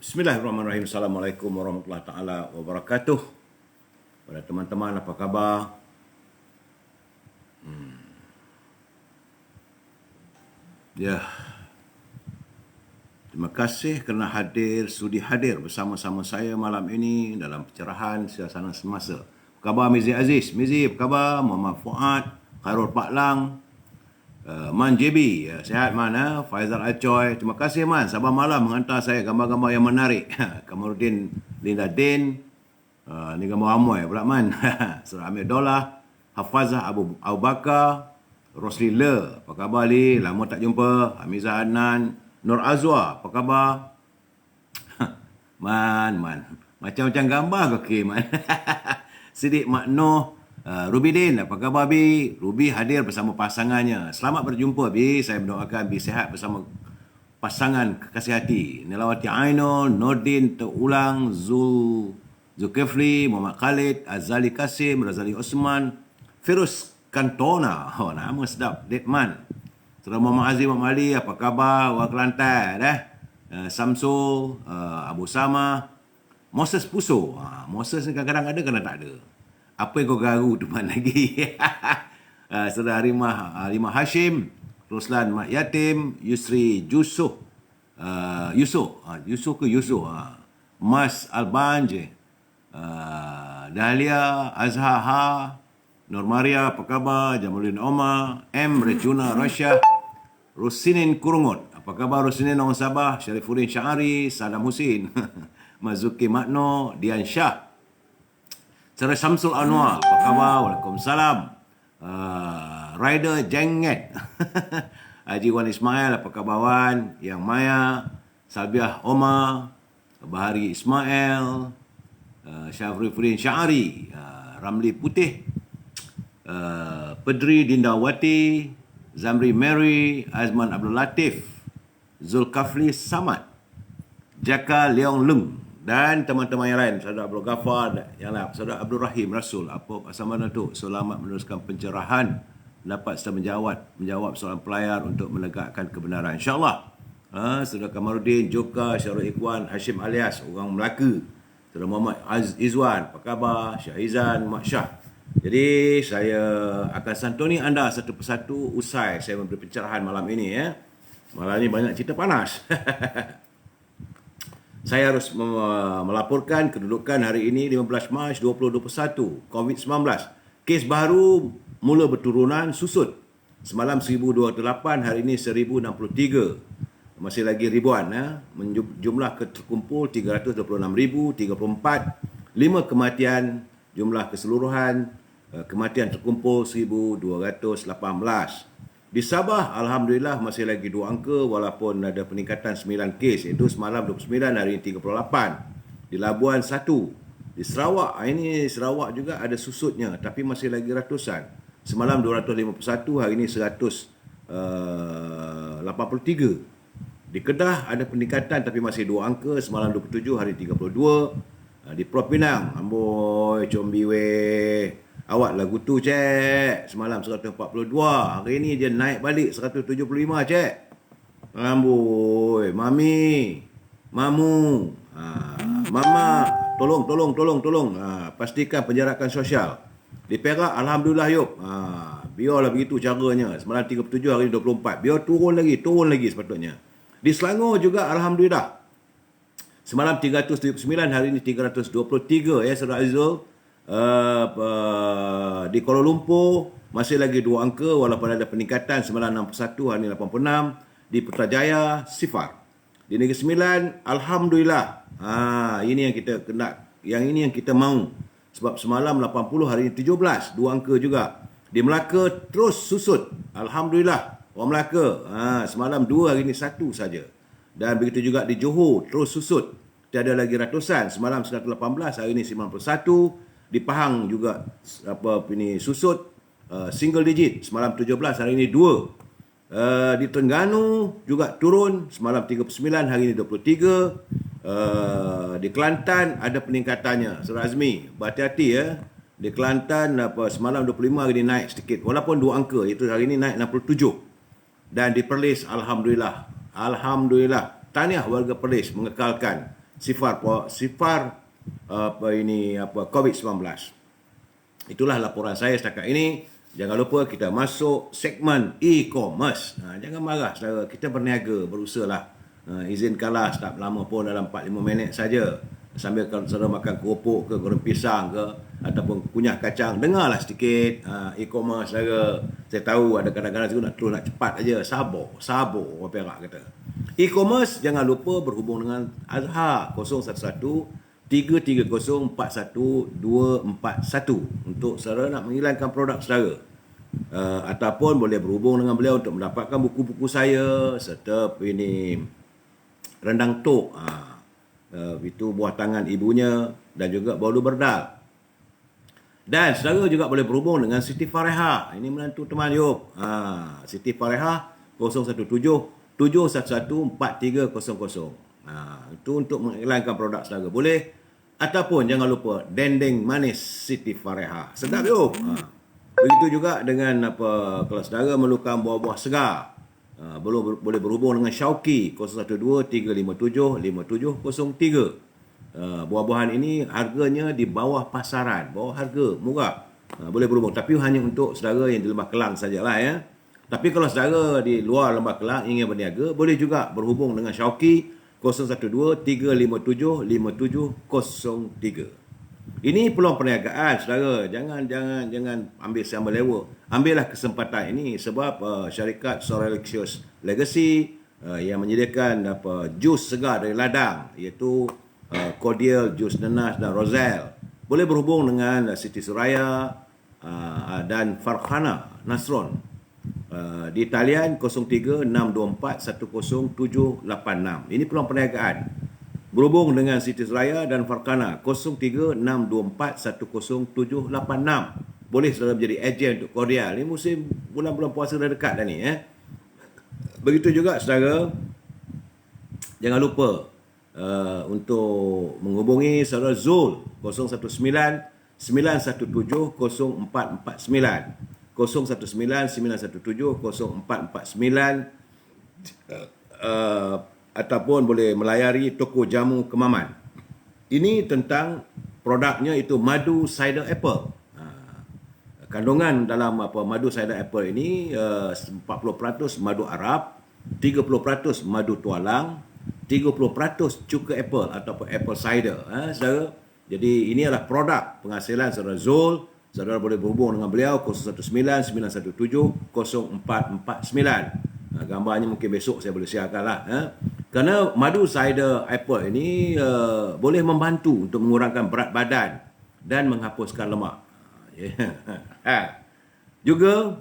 Bismillahirrahmanirrahim. Assalamualaikum warahmatullahi taala wabarakatuh. Pada teman-teman, apa khabar? Ya. Terima kasih kerana sudi hadir bersama-sama saya malam ini dalam pencerahan suasana semasa. Apa khabar Mizi Aziz? Mizi, apa khabar? Muhammad Fuad, Khairul Pak Lang, Man JB, sihat Man, Faizal Acoy. Terima kasih Man, sabar malam menghantar saya gambar-gambar yang menarik. Kamarudin Linda Din, ni gambar Amoy pula Man. Surah Amir Dolah, Hafazah Abu Bakar, Rosli Le, apa khabar Li? Lama tak jumpa. Hamizah Adnan, Nur Azwa, apa khabar? Man. Macam-macam gambar ke okey Man. Sidik Maknoh, Ruby Din, apa khabar Bi? Ruby hadir bersama pasangannya. Selamat berjumpa Bi. Saya mendoakan Bi sihat bersama pasangan kekasih hati. Nilawati Ainul, Nordin Terulang, Zulkifli, Muhammad Khalid, Azali Kasim, Razali Osman, Firuz Kantona. Oh, nama sedap. Detman. Saudara Muhammad Azim Muhammad Ali, apa khabar? Orang Kelantan. Samsul, Abu Sama, Moses Puso. Moses ni kadang-kadang ada, kadang tak ada. Apa yang kau garu tu Man lagi? Saudara Harimah Hashim, Roslan Mat Yatim, Yusri Yusof, Mas Albanj, Dahlia Azhar Ha, Nur Maria, apa khabar? Jamaluddin Omar, M. Rejuna Rasyah, Rosinin Kurungut, apa khabar Rosinin orang Sabah, Syarifuddin Syahari, Saddam Husin, Mazuki Makno, Dian Shah, Saudara Syamsul Anwar, apa khabar? Waalaikumsalam. Rider Jenget, Haji Wan Ismail, apa khabar Wan? Yang Maya, Salbiah Omar, Bahari Ismail, Syafrifuddin Syahari, Ramli Putih, Pedri Dindawati, Zamri Mary, Azman Abdul Latif, Zulkafli Samad, Jaka Leong Leng, dan teman-teman yang lain, Saudara Abdul Ghaffar, yang lain, Saudara Abdul Rahim Rasul, apa pasal mana tu? Selamat meneruskan pencerahan, dapat serta menjawab soalan pelayar untuk menegakkan kebenaran. InsyaAllah. Saudara Kamarudin, Joka, Syarul Ikhwan, Hashim Alias, orang Melaka, Saudara Muhammad Izwan, apa khabar? Syahizan, Mak Syah. Jadi, saya akan santuni anda satu persatu usai saya memberi pencerahan malam ini. Malam ini banyak cerita panas. Saya harus melaporkan kedudukan hari ini 15 Mac 2021, COVID-19. Kes baru mula berturunan susut. Semalam 1028, hari ini 1063. Masih lagi ribuan. Jumlah terkumpul 326,034. 5 kematian, jumlah keseluruhan kematian terkumpul 1,218. Di Sabah, Alhamdulillah masih lagi 2 angka walaupun ada peningkatan 9 kes, iaitu semalam 29, hari ini 38. Di Labuan 1. Di Sarawak, ini Sarawak juga ada susutnya tapi masih lagi ratusan. Semalam 251, hari ini 183. Di Kedah ada peningkatan tapi masih 2 angka, semalam 27, hari 32. Di Pulau Pinang, amboi, combi weh. Awak lagu tu cik. Semalam 142. Hari ini dia naik balik 175 cik. Amboi, mami, mamu, mama, tolong. Pastikan penjarakan sosial. Di Perak, Alhamdulillah yuk. Biarlah begitu caranya. Semalam 37, hari ini 24. Biar turun lagi sepatutnya. Di Selangor juga Alhamdulillah. Semalam 379, hari ini 323 Saudara Azul. Di Kuala Lumpur masih lagi 2 angka walaupun ada peningkatan, semalam 61, hari ini 86. Di Putrajaya sifar. Di Negeri Sembilan, Alhamdulillah. Ini yang kita kena, ini yang kita mahu. Sebab semalam 80, hari ini 17, 2 angka juga. Di Melaka terus susut. Alhamdulillah. Orang Melaka, semalam 2, hari ini 1 saja. Dan begitu juga di Johor terus susut. Tiada lagi ratusan. Semalam 118, hari ini 91. Di Pahang juga susut, single digit. Semalam 17, hari ini 2. Di Terengganu juga turun. Semalam 39, hari ini 23. Di Kelantan ada peningkatannya. Saudara Azmi, berhati-hati ya. Di Kelantan semalam 25, hari ini naik sedikit. Walaupun 2 angka, iaitu hari ini naik 67. Dan di Perlis, Alhamdulillah. Tahniah warga Perlis mengekalkan sifar COVID-19. Itulah laporan saya setakat ini. Jangan lupa kita masuk segmen e-commerce. Jangan marah saudara, kita berniaga, berusahalah. Izinkanlah tak lama pun, dalam 4-5 minit saja. Sambil kalau saudara makan kerupuk ke, goreng pisang ke, ataupun kunyah kacang, dengarlah sedikit e-commerce saudara. Saya tahu ada kadang-kadang saya nak terus nak cepat aja. Sabar, orang Perak kata. E-commerce jangan lupa berhubung dengan Azhar 011-330-41241 untuk saudara nak mengiklankan produk saudara. Ataupun boleh berhubung dengan beliau untuk mendapatkan buku-buku saya serta ini rendang tok. Itu buah tangan ibunya dan juga bolu berdal. Dan saudara juga boleh berhubung dengan Siti Fareha. Ini menantu teman Yop. Siti Fareha 017-711-4300. Itu untuk mengiklankan produk saudara. Boleh. Ataupun jangan lupa dendeng manis Siti Fareha. Sedap Yop. Begitu juga dengan kalau saudara memerlukan buah-buah segar. Boleh berhubung dengan Syauqi 012-357-5703. Buah-buahan ini harganya di bawah pasaran, bawah harga, murah. Boleh berhubung, tapi hanya untuk saudara yang di Lembah Kelang sajalah ya. Tapi kalau saudara di luar Lembah Kelang ingin berniaga, boleh juga berhubung dengan Syauqi 012-357-5703. Ini peluang perniagaan saudara. Jangan ambil siamba lewa. Ambillah kesempatan ini sebab syarikat Sorelicious Legacy yang menyediakan jus segar dari ladang iaitu cordial, jus nanas dan roselle. Boleh berhubung dengan Siti Suraya dan Farhana Nasron di talian 03-624-10786. Ini peluang perniagaan. Berhubung dengan Siti Suraya dan Farhana 03-624-10786. Boleh saudara menjadi ejen untuk cordial. Ini musim bulan-bulan puasa dah dekat dah ni Begitu juga saudara, jangan lupa untuk menghubungi saudara Zul 019-917-0449 019-917-0449 ataupun boleh melayari toko jamu Kemaman. Ini tentang produknya itu madu cider apple. Kandungan dalam madu cider apple ini 40% madu Arab, 30% madu tualang, 30% cuka apple ataupun apple cider. Saudara. Jadi ini adalah produk penghasilan saudara Zul. Saudara boleh berhubung dengan beliau 019-917-0449. Gambarnya mungkin besok saya boleh siarkanlah. Kerana madu cider apple ini boleh membantu untuk mengurangkan berat badan dan menghapuskan lemak. Juga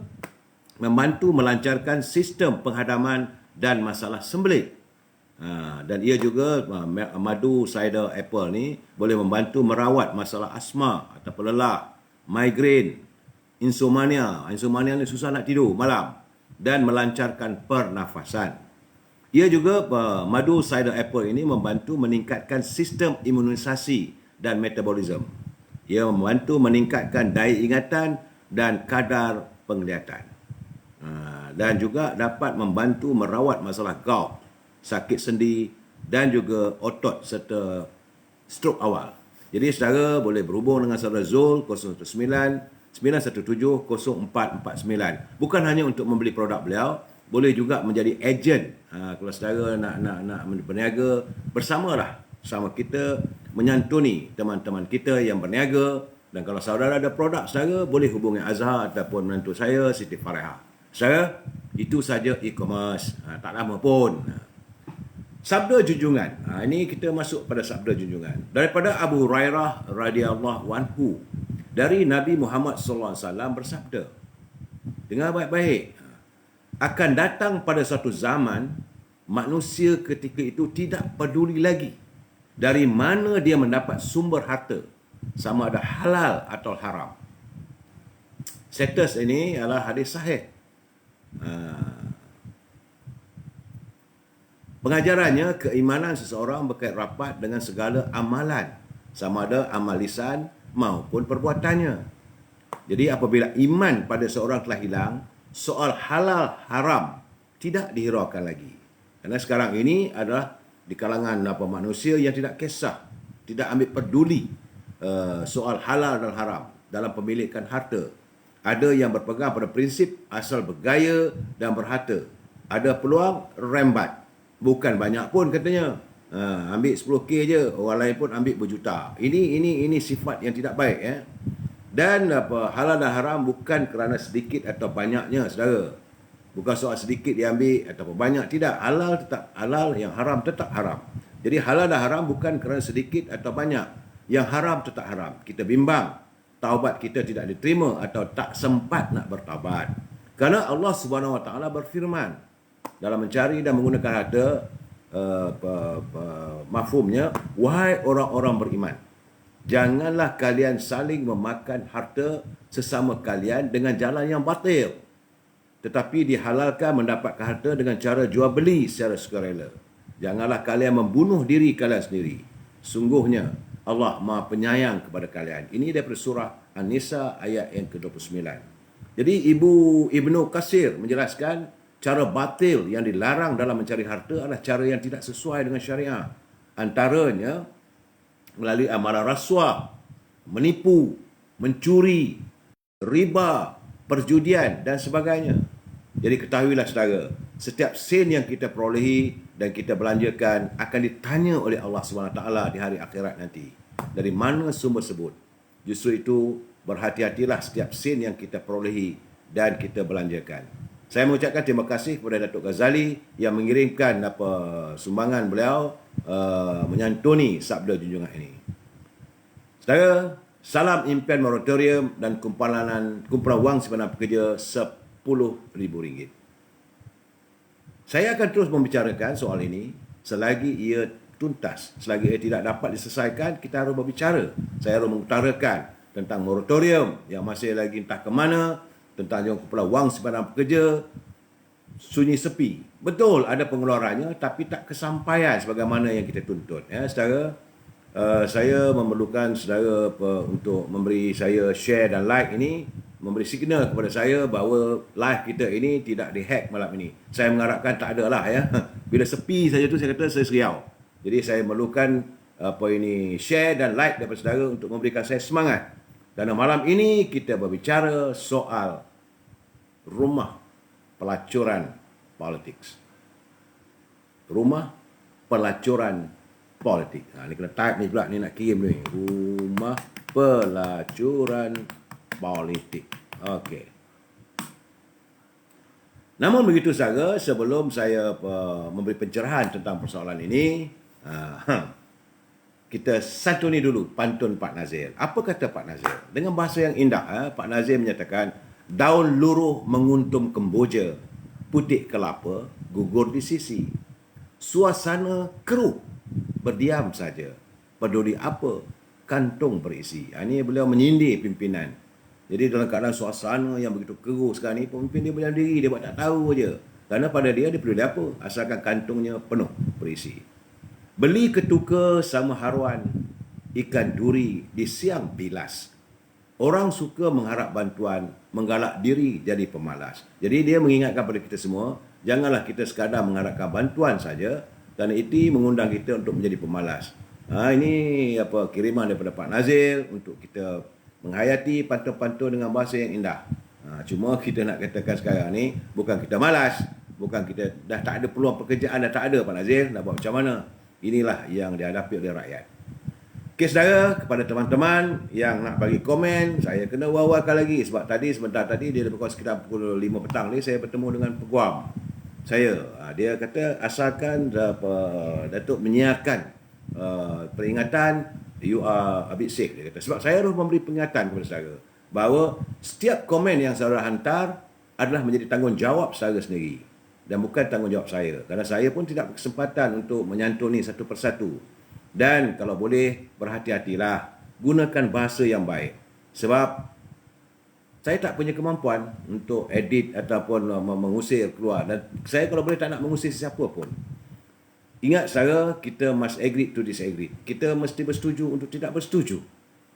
membantu melancarkan sistem penghadaman dan masalah sembelit. Dan ia juga madu cider apple ni boleh membantu merawat masalah asma atau lelah, migrain, insomnia. Insomnia ni susah nak tidur malam dan melancarkan pernafasan. Ia juga madu cider apple ini membantu meningkatkan sistem imunisasi dan metabolisme. Ia membantu meningkatkan daya ingatan dan kadar penglihatan. Dan juga dapat membantu merawat masalah gout, sakit sendi dan juga otot serta strok awal. Jadi saudara boleh berhubung dengan saudara Zul 019-917-0449. Bukan hanya untuk membeli produk beliau, boleh juga menjadi ejen. Kalau saudara nak berniaga, bersamalah sama kita menyantuni teman-teman kita yang berniaga. Dan kalau saudara ada produk saudara, boleh hubungi Azhar ataupun menantu saya Siti Fareha. Saudara, itu saja e-commerce. Tak lama pun. Sabda junjungan. Ini kita masuk pada sabda junjungan. Daripada Abu Hurairah radhiyallahu anhu, dari Nabi Muhammad sallallahu alaihi wasallam bersabda. Dengar baik-baik. Akan datang pada suatu zaman manusia ketika itu tidak peduli lagi dari mana dia mendapat sumber harta, sama ada halal atau haram. Status ini adalah hadis sahih. Pengajarannya, keimanan seseorang berkait rapat dengan segala amalan, sama ada amal lisan maupun perbuatannya. Jadi apabila iman pada seorang telah hilang, soal halal haram tidak dihiraukan lagi. Karena sekarang ini adalah di kalangan manusia yang tidak kisah, tidak ambil peduli soal halal dan haram dalam pemilikan harta. Ada yang berpegang pada prinsip asal bergaya dan berharta. Ada peluang rembat. Bukan banyak pun katanya. Ambil 10K je, orang lain pun ambil berjuta. Ini sifat yang tidak baik ya. Dan halal dan haram bukan kerana sedikit atau banyaknya, saudara. Bukan soal sedikit diambil atau banyak, tidak. Halal tetap halal, yang haram tetap haram. Jadi halal dan haram bukan kerana sedikit atau banyak. Yang haram tetap haram. Kita bimbang taubat kita tidak diterima atau tak sempat nak bertaubat. Kerana Allah Subhanahu Wa Taala berfirman dalam mencari dan menggunakan harta, mafhumnya, wahai orang-orang beriman, janganlah kalian saling memakan harta sesama kalian dengan jalan yang batil, tetapi dihalalkan mendapatkan harta dengan cara jual beli secara sukarela. Janganlah kalian membunuh diri kalian sendiri. Sungguhnya Allah Maha Penyayang kepada kalian. Ini daripada surah An-Nisa ayat yang ke-29. Jadi Ibnu Katsir menjelaskan cara batil yang dilarang dalam mencari harta adalah cara yang tidak sesuai dengan syariah. Antaranya melalui amalan rasuah, menipu, mencuri, riba, perjudian dan sebagainya. Jadi ketahuilah saudara, setiap sen yang kita perolehi dan kita belanjakan akan ditanya oleh Allah SWT di hari akhirat nanti. Dari mana sumber tersebut? Justru itu, berhati-hatilah setiap sen yang kita perolehi dan kita belanjakan. Saya mengucapkan terima kasih kepada Datuk Ghazali yang mengirimkan sumbangan beliau menyantuni sabda junjungan ini. Saudara, salam impian moratorium dan kumpulan wang simpanan pekerja RM10,000. Saya akan terus membicarakan soal ini selagi ia tuntas. Selagi ia tidak dapat diselesaikan, kita harus berbicara. Saya harus mengutarakan tentang moratorium yang masih lagi entah ke mana, tentang kumpulan wang simpanan pekerja, sunyi sepi. Betul ada pengeluarannya, tapi tak kesampaian sebagaimana yang kita tuntut. Ya, saudara, saya memerlukan saudara untuk memberi saya share dan like ini, memberi signal kepada saya bahawa live kita ini tidak dihack malam ini. Saya mengharapkan tak ada lah ya. Bila sepi saja tu saya kata saya seriau. Jadi saya memerlukan share dan like daripada saudara untuk memberikan saya semangat. Dan malam ini kita berbicara soal rumah pelacuran politik. Rumah pelacuran politik. Ni kena type ni pula, ni nak kirim ni. Rumah pelacuran politik. Okey. Namun begitu saja, sebelum saya memberi pencerahan tentang persoalan ini, kita santuni dulu pantun Pak Nazir. Apa kata Pak Nazir? Dengan bahasa yang indah, Pak Nazir menyatakan, daun luruh menguntum kemboja, putik kelapa gugur di sisi. Suasana keruh, berdiam saja. Peduli apa? Kantung berisi. Ini beliau menyindir pimpinan. Jadi dalam keadaan suasana yang begitu keruh sekarang ni, pemimpin dia berdiam diri, dia buat tak tahu je. Kerana pada dia peduli apa? Asalkan kantungnya penuh berisi. Beli ketuka sama haruan, ikan duri di siang bilas. Orang suka mengharap bantuan, menggalak diri jadi pemalas. Jadi dia mengingatkan pada kita semua, janganlah kita sekadar mengharapkan bantuan saja, dan itu mengundang kita untuk menjadi pemalas. Ini kiriman daripada Pak Nazir untuk kita menghayati pantun-pantun dengan bahasa yang indah. Cuma kita nak katakan sekarang ni, bukan kita malas, bukan kita dah tak ada peluang pekerjaan, dah tak ada Pak Nazir, nak buat macam mana? Inilah yang dihadapi oleh rakyat. Okey saudara, kepada teman-teman yang nak bagi komen, saya kena wawarkan lagi sebab sebentar tadi dia lebih kurang sekitar pukul 5 petang ni saya bertemu dengan peguam saya. Dia kata asalkan Datuk menyiarkan peringatan, you are a bit safe, dia kata. Sebab saya harus memberi peringatan kepada saudara bahawa setiap komen yang saudara hantar adalah menjadi tanggungjawab saudara sendiri dan bukan tanggungjawab saya, kerana saya pun tidak berkesempatan untuk menyantuni satu persatu. Dan kalau boleh, berhati-hatilah, gunakan bahasa yang baik, sebab saya tak punya kemampuan untuk edit ataupun mengusir keluar, dan saya kalau boleh tak nak mengusir siapa pun. Ingat saudara, kita must agree to disagree. Kita mesti bersetuju untuk tidak bersetuju.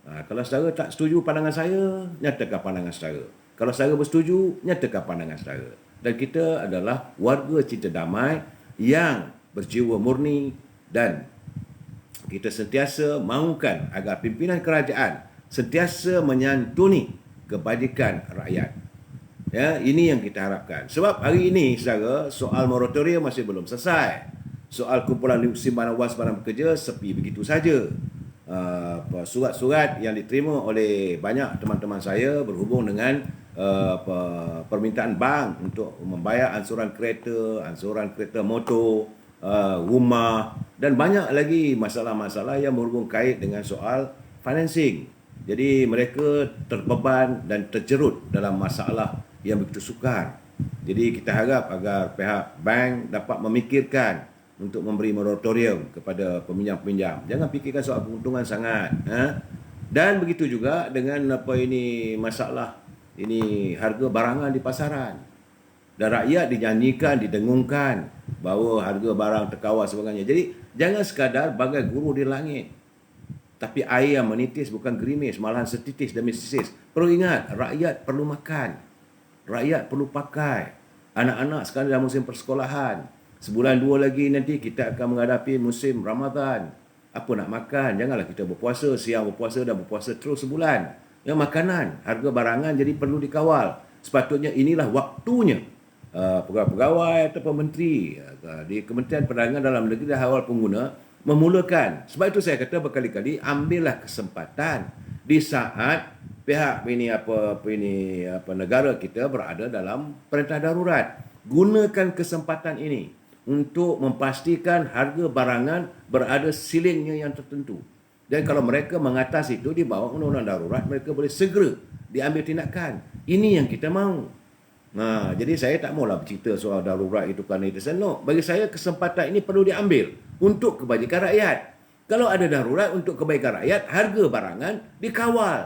Kalau saudara tak setuju pandangan saya, nyatakan pandangan saudara. Kalau saudara bersetuju, nyatakan pandangan saudara. Dan kita adalah warga cinta damai yang berjiwa murni Dan kita sentiasa mahukan agar pimpinan kerajaan sentiasa menyantuni kebajikan rakyat. Ya, ini yang kita harapkan. Sebab hari ini, saudara, soal moratorium masih belum selesai. Soal kumpulan simpanan wang sebarang pekerja sepi begitu saja. Surat-surat yang diterima oleh banyak teman-teman saya berhubung dengan permintaan bank untuk membayar ansuran kereta motor, rumah dan banyak lagi masalah-masalah yang berhubung kait dengan soal financing. Jadi mereka terbeban dan terjerut dalam masalah yang begitu sukar. Jadi kita harap agar pihak bank dapat memikirkan untuk memberi moratorium kepada peminjam-peminjam. Jangan fikirkan soal keuntungan sangat. Dan begitu juga dengan masalah harga barangan di pasaran. Dan rakyat dijanjikan, didengungkan bahawa harga barang terkawal sebagainya. Jadi jangan sekadar bagai guru di langit. Tapi air yang menitis bukan gerimis, malahan setitis demi setitis. Perlu ingat, rakyat perlu makan. Rakyat perlu pakai. Anak-anak sekarang dalam musim persekolahan. Sebulan dua lagi nanti kita akan menghadapi musim Ramadan. Apa nak makan? Janganlah kita berpuasa, siang berpuasa dan berpuasa terus sebulan. Yang makanan, harga barangan jadi perlu dikawal. Sepatutnya inilah waktunya pegawai-pegawai atau menteri di Kementerian Perdagangan Dalam Negeri dan Hawal Pengguna memulakan. Sebab itu saya kata berkali-kali, ambillah kesempatan di saat pihak negara kita berada dalam perintah darurat. Gunakan kesempatan ini untuk memastikan harga barangan berada silingnya yang tertentu. Dan kalau mereka mengatasi itu di bawah undang-undang darurat, mereka boleh segera diambil tindakan. Ini yang kita mahu. Jadi saya tak maulah bercerita soal darurat itu kerana itu. No, bagi saya kesempatan ini perlu diambil untuk kebajikan rakyat. Kalau ada darurat untuk kebaikan rakyat, harga barangan dikawal,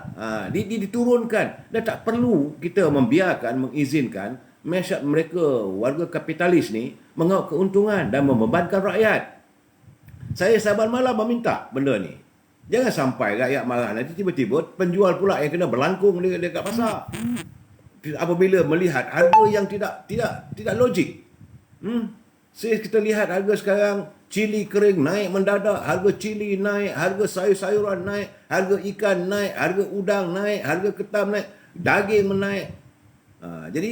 diturunkan. Dan tak perlu kita mengizinkan mereka, warga kapitalis ni, mengauk keuntungan dan membebankan rakyat. Saya saban malam meminta benda ni. Jangan sampai rakyat marah nanti tiba-tiba penjual pula yang kena berlangkung dekat pasar. Apabila melihat harga yang tidak logik. Kita lihat harga sekarang cili kering naik mendadak, harga cili naik, harga sayur-sayuran naik, harga ikan naik, harga udang naik, harga ketam naik, daging menaik. Jadi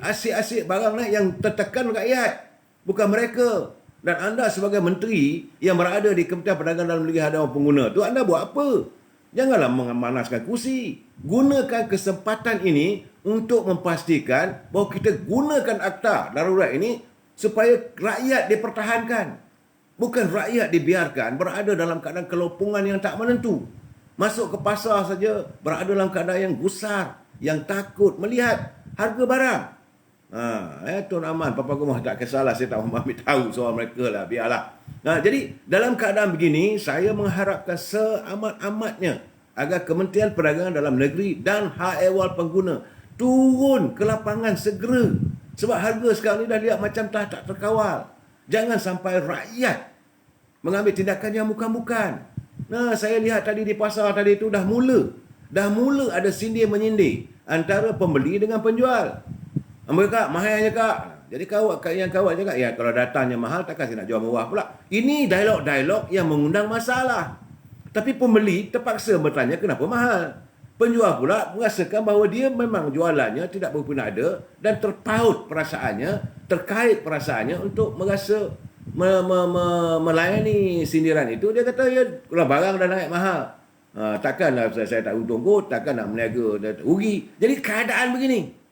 asyik-asyik barang naik yang tertekan rakyat, bukan mereka. Dan anda sebagai menteri yang berada di Kementerian Perdagangan Dalam Negeri Hawal Pengguna tu, anda buat apa? Janganlah memanaskan kursi. Gunakan kesempatan ini untuk memastikan bahawa kita gunakan akta darurat ini supaya rakyat dipertahankan. Bukan rakyat dibiarkan berada dalam keadaan kelopungan yang tak menentu. Masuk ke pasar saja berada dalam keadaan yang gusar, yang takut melihat harga barang. Tuan Aman, Papa Gumah tak kisahlah, saya tak mahu ambil tahu soal mereka lah, biarlah. Jadi dalam keadaan begini, saya mengharapkan seamat-amatnya agar Kementerian Perdagangan Dalam Negeri dan Hak Ehwal Pengguna turun ke lapangan segera. Sebab harga sekarang ni dah lihat macam tak terkawal. Jangan sampai rakyat mengambil tindakan yang bukan-bukan. Saya lihat tadi di pasar tadi itu dah mula ada sindir menyindir antara pembeli dengan penjual. Mereka mahal je kak. Jadi yang kawat cakap, ya kalau datangnya mahal takkan saya nak jual murah pula. Ini dialog-dialog yang mengundang masalah. Tapi pembeli terpaksa bertanya kenapa mahal. Penjual pula merasakan bahawa dia memang jualannya tidak berguna ada dan terpaut terkait perasaannya untuk merasa melayani sindiran itu. Dia kata, ya kalau barang dah naik mahal, takkanlah saya tak untung kot, takkan nak meniaga rugi. Jadi keadaan begini.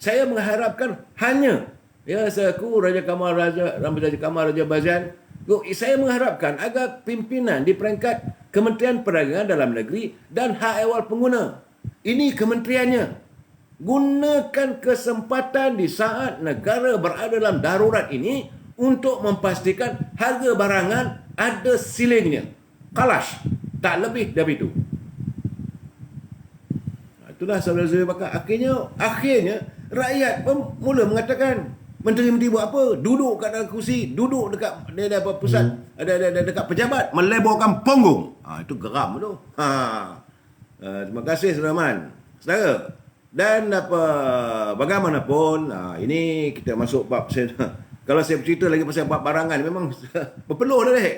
Saya mengharapkan hanya, selaku Raja Kamal Raja Bazan, saya mengharapkan agar pimpinan di peringkat Kementerian Perdagangan Dalam Negeri dan Hak Ehwal Pengguna, ini kementeriannya, gunakan kesempatan di saat negara berada dalam darurat ini untuk memastikan harga barangan ada silingnya. Kalas, tak lebih dari itu. Itulah saudara-saudara bakal. Akhirnya rakyat pun mula mengatakan, menteri-menteri buat apa? Duduk kat dalam kursi, duduk dekat pusat, dekat pejabat, meleburkan punggung. Itu geram tu. Terima kasih Saudara Man. Saudara, dan bagaimanapun, ini kita masuk bab Kalau saya bercerita lagi pasal barangan, memang berpeluh dah dek.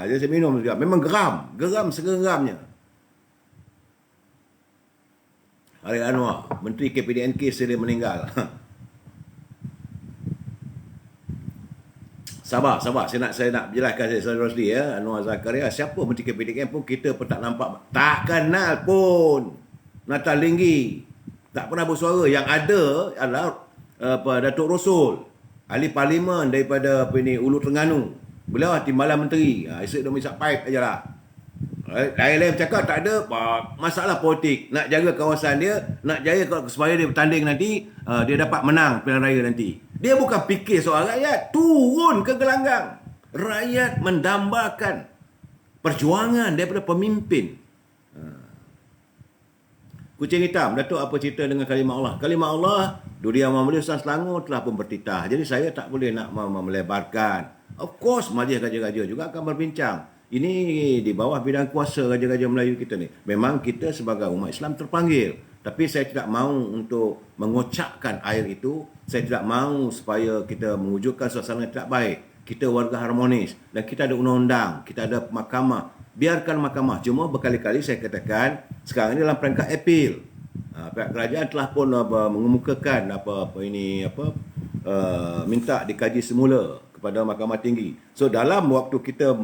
Jadi saya minum juga. Memang geram segeramnya. Arif Anwar, Menteri KPDNK sedia meninggal. Sabar. Saya nak jelaskan saya Rosli ya. Anwar Zakaria, siapa Menteri KPDNK pun kita pun tak nampak. Tak kenal pun. Natal Linggi. Tak pernah bersuara. Yang ada adalah Datuk Rosul, ahli parlimen daripada Ulu Terengganu. Beliau timbalan menteri. Esok dia isap pipe ajalah. Lain-lain bercakap tak ada masalah politik. Nak jaga kawasan dia, nak jaga supaya dia bertanding nanti, dia dapat menang pilihan raya nanti. Dia bukan fikir soal rakyat. Turun ke gelanggang. Rakyat mendambakan perjuangan daripada pemimpin. Kucing hitam, Datuk apa cerita dengan kalimah Allah? Kalimah Allah, Durian Muhammadiyah Ustaz Selangor telah pun bertitah. Jadi saya tak boleh nak melebarkan. Of course, Majlis Raja-Raja juga akan berbincang. Ini di bawah bidang kuasa Raja-Raja Melayu kita ni. Memang kita sebagai umat Islam terpanggil. Tapi saya tidak mahu untuk mengocakkan air itu. Saya tidak mahu supaya kita mewujudkan suasana yang tidak baik. Kita warga harmonis. Dan kita ada undang-undang. Kita ada mahkamah. Biarkan mahkamah. Cuma berkali-kali saya katakan, sekarang ini dalam peringkat appeal. Pihak kerajaan telah pun mengemukakan minta dikaji semula kepada Mahkamah Tinggi. So dalam waktu kita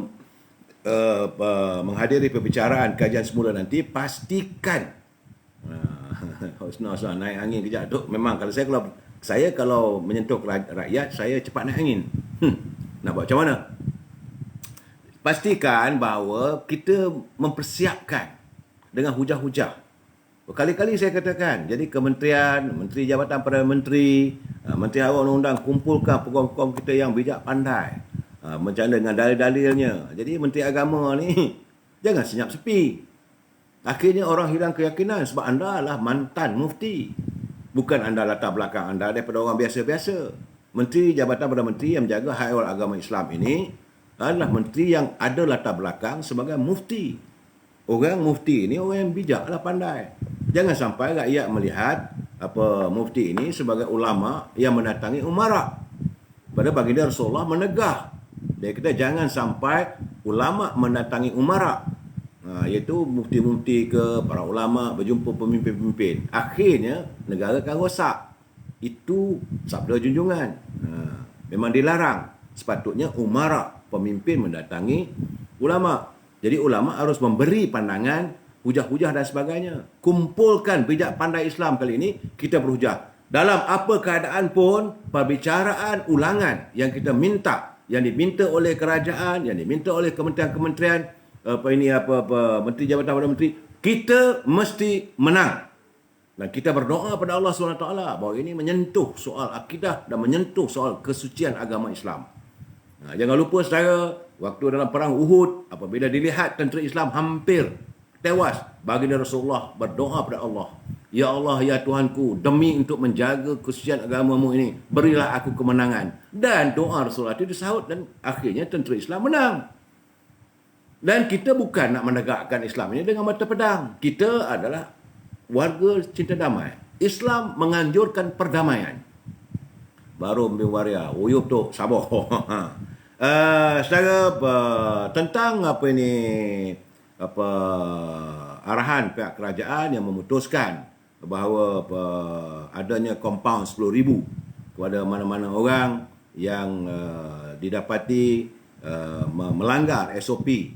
menghadiri perbicaraan kajian semula nanti, pastikan Husna naik angin kejap tu. Memang kalau kalau menyentuh rakyat, saya cepat naik angin. Nak buat macam mana? Pastikan bahawa kita mempersiapkan dengan hujah-hujah. Berkali-kali saya katakan, jadi kementerian, Menteri Jabatan Perdana Menteri, Menteri Awal Undang-Undang, kumpulkan peguam-peguam kita yang bijak pandai. Macam dengan dalil-dalilnya. Jadi Menteri Agama ni, jangan senyap sepi. Akhirnya orang hilang keyakinan sebab anda adalah mantan mufti. Bukan anda latar belakang anda daripada orang biasa-biasa. Menteri Jabatan Perdana Menteri yang menjaga hak agama Islam ini adalah menteri yang ada latar belakang sebagai mufti. Orang mufti ini orang yang bijak lah, pandai. Jangan sampai rakyat melihat mufti ini sebagai ulama yang mendatangi umara. Pada baginda Rasulullah menegah. Dia kata jangan sampai ulama mendatangi umara. Iaitu mufti-mufti ke para ulama berjumpa pemimpin-pemimpin. Akhirnya negara akan rosak. Itu sabda junjungan. Memang dilarang. Sepatutnya umara, pemimpin mendatangi ulama. Jadi ulama harus memberi pandangan, hujah-hujah dan sebagainya. Kumpulkan bijak pandai Islam kali ini, kita berhujah. Dalam apa keadaan pun, perbicaraan ulangan yang kita minta, yang diminta oleh kerajaan, yang diminta oleh kementerian-kementerian, Menteri Jabatan Perdana Menteri, kita mesti menang. Dan kita berdoa pada Allah SWT bahawa ini menyentuh soal akidah dan menyentuh soal kesucian agama Islam. Jangan lupa saudara, waktu dalam perang Uhud, apabila dilihat tentera Islam hampir tewas, baginda Rasulullah berdoa pada Allah, Ya Allah, ya Tuhanku, demi untuk menjaga kesucian agamamu ini, berilah aku kemenangan. Dan doa Rasulullah itu disahut dan akhirnya tentera Islam menang. Dan kita bukan nak menegakkan Islam ini dengan mata pedang. Kita adalah warga cinta damai. Islam menganjurkan perdamaian. Baru Waria, uyup tu, sabar. Secara tentang arahan pihak kerajaan yang memutuskan bahawa adanya kompaun 10,000 kepada mana-mana orang yang didapati melanggar SOP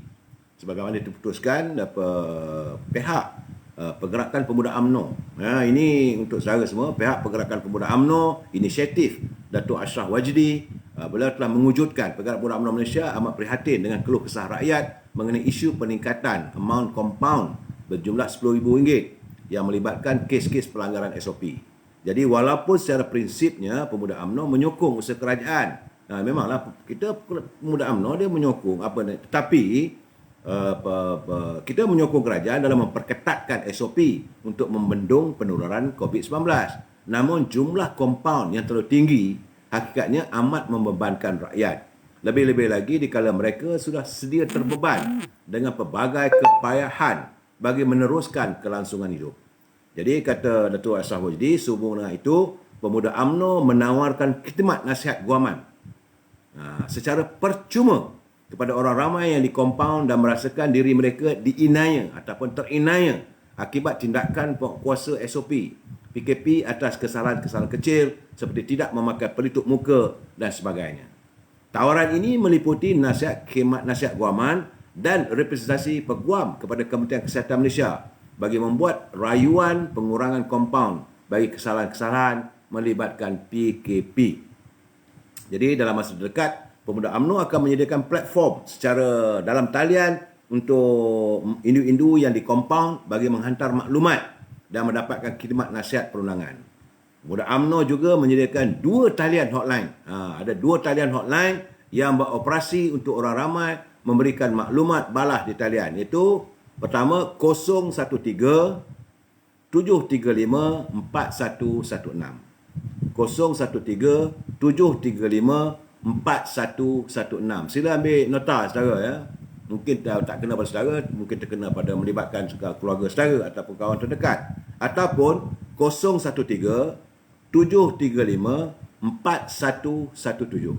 sebagaimana diputuskan pihak Pergerakan Pemuda UMNO. Ini untuk saudara semua, pihak Pergerakan Pemuda UMNO, inisiatif Datuk Ashraf Wajdi, beliau telah mewujudkan Pergerakan Pemuda UMNO Malaysia amat prihatin dengan keluh kesah rakyat mengenai isu peningkatan amount compound berjumlah RM10,000 yang melibatkan kes-kes pelanggaran SOP. Jadi walaupun secara prinsipnya Pemuda UMNO menyokong usaha kerajaan, memanglah kita Pemuda UMNO dia menyokong tetapi kita menyokong kerajaan dalam memperketatkan SOP untuk membendung penularan COVID-19. Namun jumlah kompaun yang terlalu tinggi hakikatnya amat membebankan rakyat. Lebih-lebih lagi dikala mereka sudah sedia terbeban dengan pelbagai kepayahan bagi meneruskan kelangsungan hidup. Jadi kata Datuk Ashraf Wajdi, sehubung dengan itu, Pemuda UMNO menawarkan khidmat nasihat guaman secara percuma kepada orang ramai yang di kompaun dan merasakan diri mereka diinaya ataupun terinaya akibat tindakan kuasa SOP PKP atas kesalahan-kesalahan kecil seperti tidak memakai pelitup muka dan sebagainya. Tawaran ini meliputi khidmat nasihat guaman dan representasi peguam kepada Kementerian Kesihatan Malaysia bagi membuat rayuan pengurangan kompaun bagi kesalahan-kesalahan melibatkan PKP. Jadi dalam masa terdekat, Pemuda UMNO akan menyediakan platform secara dalam talian untuk individu yang di kompaun bagi menghantar maklumat dan mendapatkan khidmat nasihat perundangan. Pemuda UMNO juga menyediakan 2 talian hotline. Ada 2 talian hotline yang beroperasi untuk orang ramai memberikan maklumat balas di talian, iaitu pertama 013 735 4116. 013 735 4116. Sila ambil nota saudara ya. Mungkin tak kena pada saudara, mungkin terkena pada melibatkan keluarga saudara ataupun kawan terdekat. Ataupun 013 735 4117.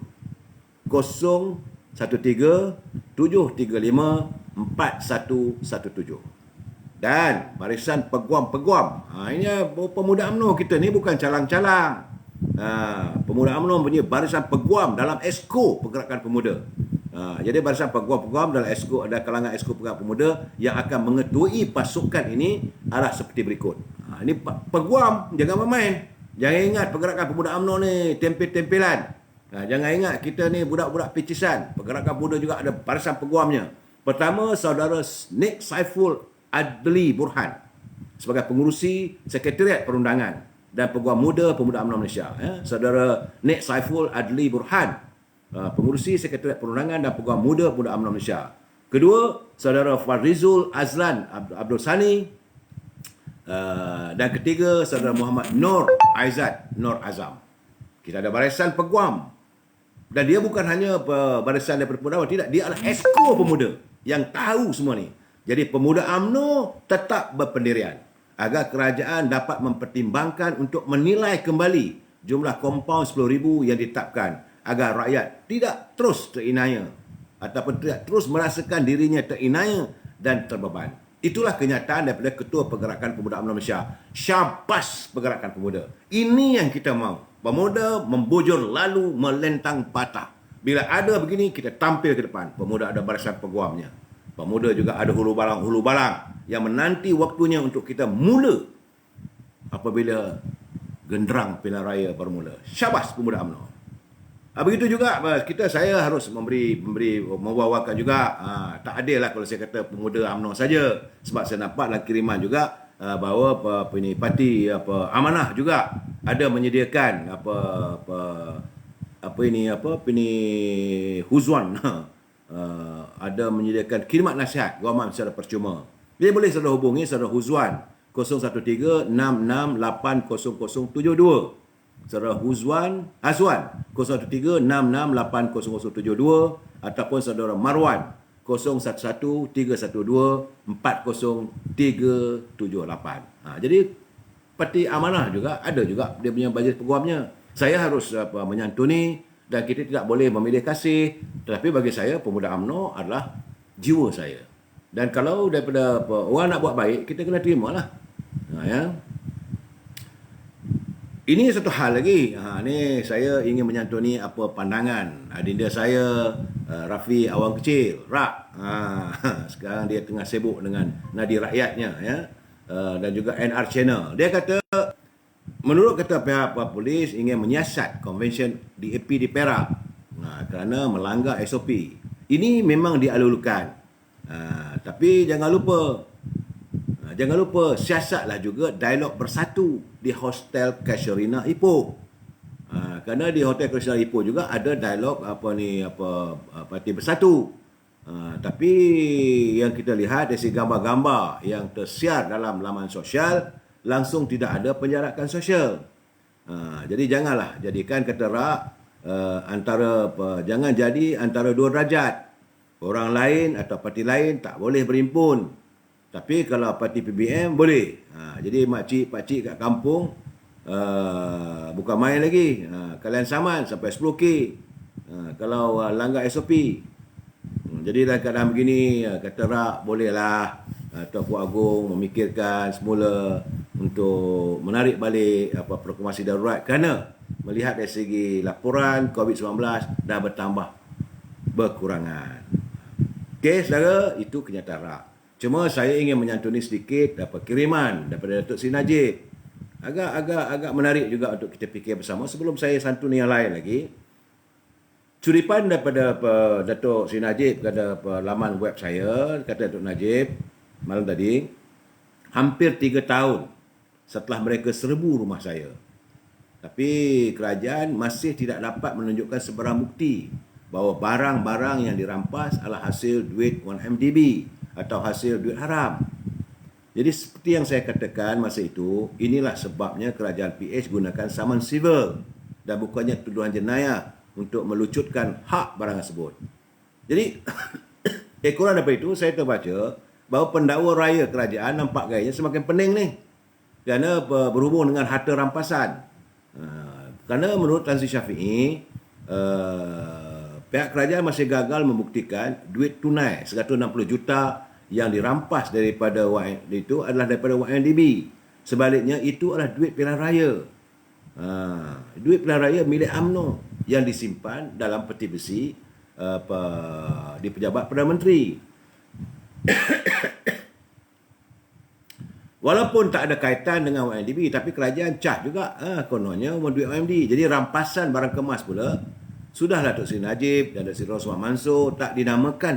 013 735 4117. Dan barisan peguam-peguam. Ini Pemuda UMNO kita ni bukan calang-calang. Pemuda UMNO punya barisan peguam dalam Esko Pergerakan Pemuda. Jadi barisan peguam-peguam dalam Esko, ada kalangan Esko Pergerakan Pemuda yang akan mengetuai pasukan ini adalah seperti berikut. Ini peguam, jangan main. Jangan ingat Pergerakan Pemuda UMNO ni tempel-tempelan. Jangan ingat kita ni budak-budak picisan. Pergerakan Pemuda juga ada barisan peguamnya. Pertama, saudara Nik Saiful Adli Burhan sebagai pengurusi Sekretariat Perundangan dan Peguam Muda Pemuda UMNO Malaysia. Saudara Nik Saiful Adli Burhan, pengurusi Sekretariat Perundangan dan Peguam Muda Pemuda UMNO Malaysia. Kedua, saudara Farizul Azlan Abdul Sani. Dan ketiga, saudara Muhammad Nur Aizat Nur Azam. Kita ada barisan peguam. Dan dia bukan hanya barisan daripada pemuda, tidak, dia adalah Esko Pemuda yang tahu semua ni. Jadi Pemuda UMNO tetap berpendirian agar kerajaan dapat mempertimbangkan untuk menilai kembali jumlah kompaun 10,000 yang ditetapkan agar rakyat tidak terus terinaya ataupun tidak terus merasakan dirinya terinaya dan terbeban. Itulah kenyataan daripada Ketua Pergerakan Pemuda UMNO Malaysia. Syabas Pergerakan Pemuda. Ini yang kita mahu. Pemuda membujur lalu melentang patah. Bila ada begini, kita tampil ke depan. Pemuda ada barisan peguamnya. Pemuda juga ada hulu balang yang menanti waktunya untuk kita mula apabila genderang pilihan raya bermula. Syabas Pemuda UMNO. Begitu juga saya harus membawakan juga, tak adil lah kalau saya kata Pemuda UMNO saja, sebab saya nampak dalam kiriman juga bahawa parti Amanah juga ada menyediakan Huzwan ada menyediakan khidmat nasihat guaman secara percuma. Dia boleh saudara hubungi saudara Huzwan 013-6680072. Saudara Azwan 013-6680072 ataupun saudara Marwan 0113124038. Jadi parti Amanah juga ada juga dia punya bajet peguamnya. Saya harus menyantuni dan kita tidak boleh memilih kasih. Tetapi bagi saya Pemuda UMNO adalah jiwa saya. Dan kalau daripada orang nak buat baik, kita kena terimalah. Ya. Ini satu hal lagi. Ini saya ingin menyantuni apa pandangan adinda saya Rafi Awang Kecil, Rak. Sekarang dia tengah sibuk dengan Nadi Rakyatnya, ya. Dan juga NR Channel. Dia kata menurut kata pihak polis ingin menyiasat konvensyen DAP di Perak kerana melanggar SOP. Ini memang dialulukan. Tapi jangan lupa siasatlah juga dialog bersatu di Hostel Casuarina Ipoh. Kerana di Hotel Casuarina Ipoh juga ada dialog parti bersatu. Tapi yang kita lihat dari gambar-gambar yang tersiar dalam laman sosial, langsung tidak ada penjarakan sosial. Jadi janganlah jadikan kata Rak jangan jadi antara dua derajat. Orang lain atau parti lain tak boleh berhimpun. Tapi kalau parti PBM boleh. Jadi makcik-pakcik kat kampung bukan main lagi. Kalian saman sampai 10K. Kalau langgar SOP. Jadi dalam keadaan begini, kata Rak, bolehlah Tuan Pu Agong memikirkan semula untuk menarik balik proklamasi darurat kerana melihat dari segi laporan COVID-19 dah bertambah berkurangan. Okey, saudara, itu kenyataan Rak. Cuma saya ingin menyantuni sedikit kiriman daripada Datuk Seri Najib. Agak menarik juga untuk kita fikir bersama sebelum saya santuni yang lain lagi. Curipan daripada Datuk Seri Najib kepada laman web saya, kata Datuk Najib malam tadi, hampir 3 tahun setelah mereka serbu rumah saya. Tapi kerajaan masih tidak dapat menunjukkan sebarang bukti bahawa barang-barang yang dirampas adalah hasil duit 1MDB atau hasil duit haram. Jadi seperti yang saya katakan masa itu, inilah sebabnya kerajaan PH gunakan saman sivil dan bukannya tuduhan jenayah untuk melucutkan hak barang tersebut. Jadi, kurang daripada itu, saya terbaca bahawa pendakwa raya kerajaan nampak gayanya semakin pening ni. Kerana berhubung dengan harta rampasan. Kerana menurut Tan Sri Syafiee, pihak kerajaan masih gagal membuktikan duit tunai 160 juta yang dirampas daripada itu adalah daripada YNDB. Sebaliknya, itu adalah duit pilihan raya. Duit pilihan raya milik UMNO yang disimpan dalam peti besi di pejabat Perdana Menteri. Walaupun tak ada kaitan dengan YNDB, tapi kerajaan cah juga kononnya duit YNDB. Jadi rampasan barang kemas pula sudahlah Datuk Seri Najib dan Datuk Seri Roswan Mansor tak dinamakan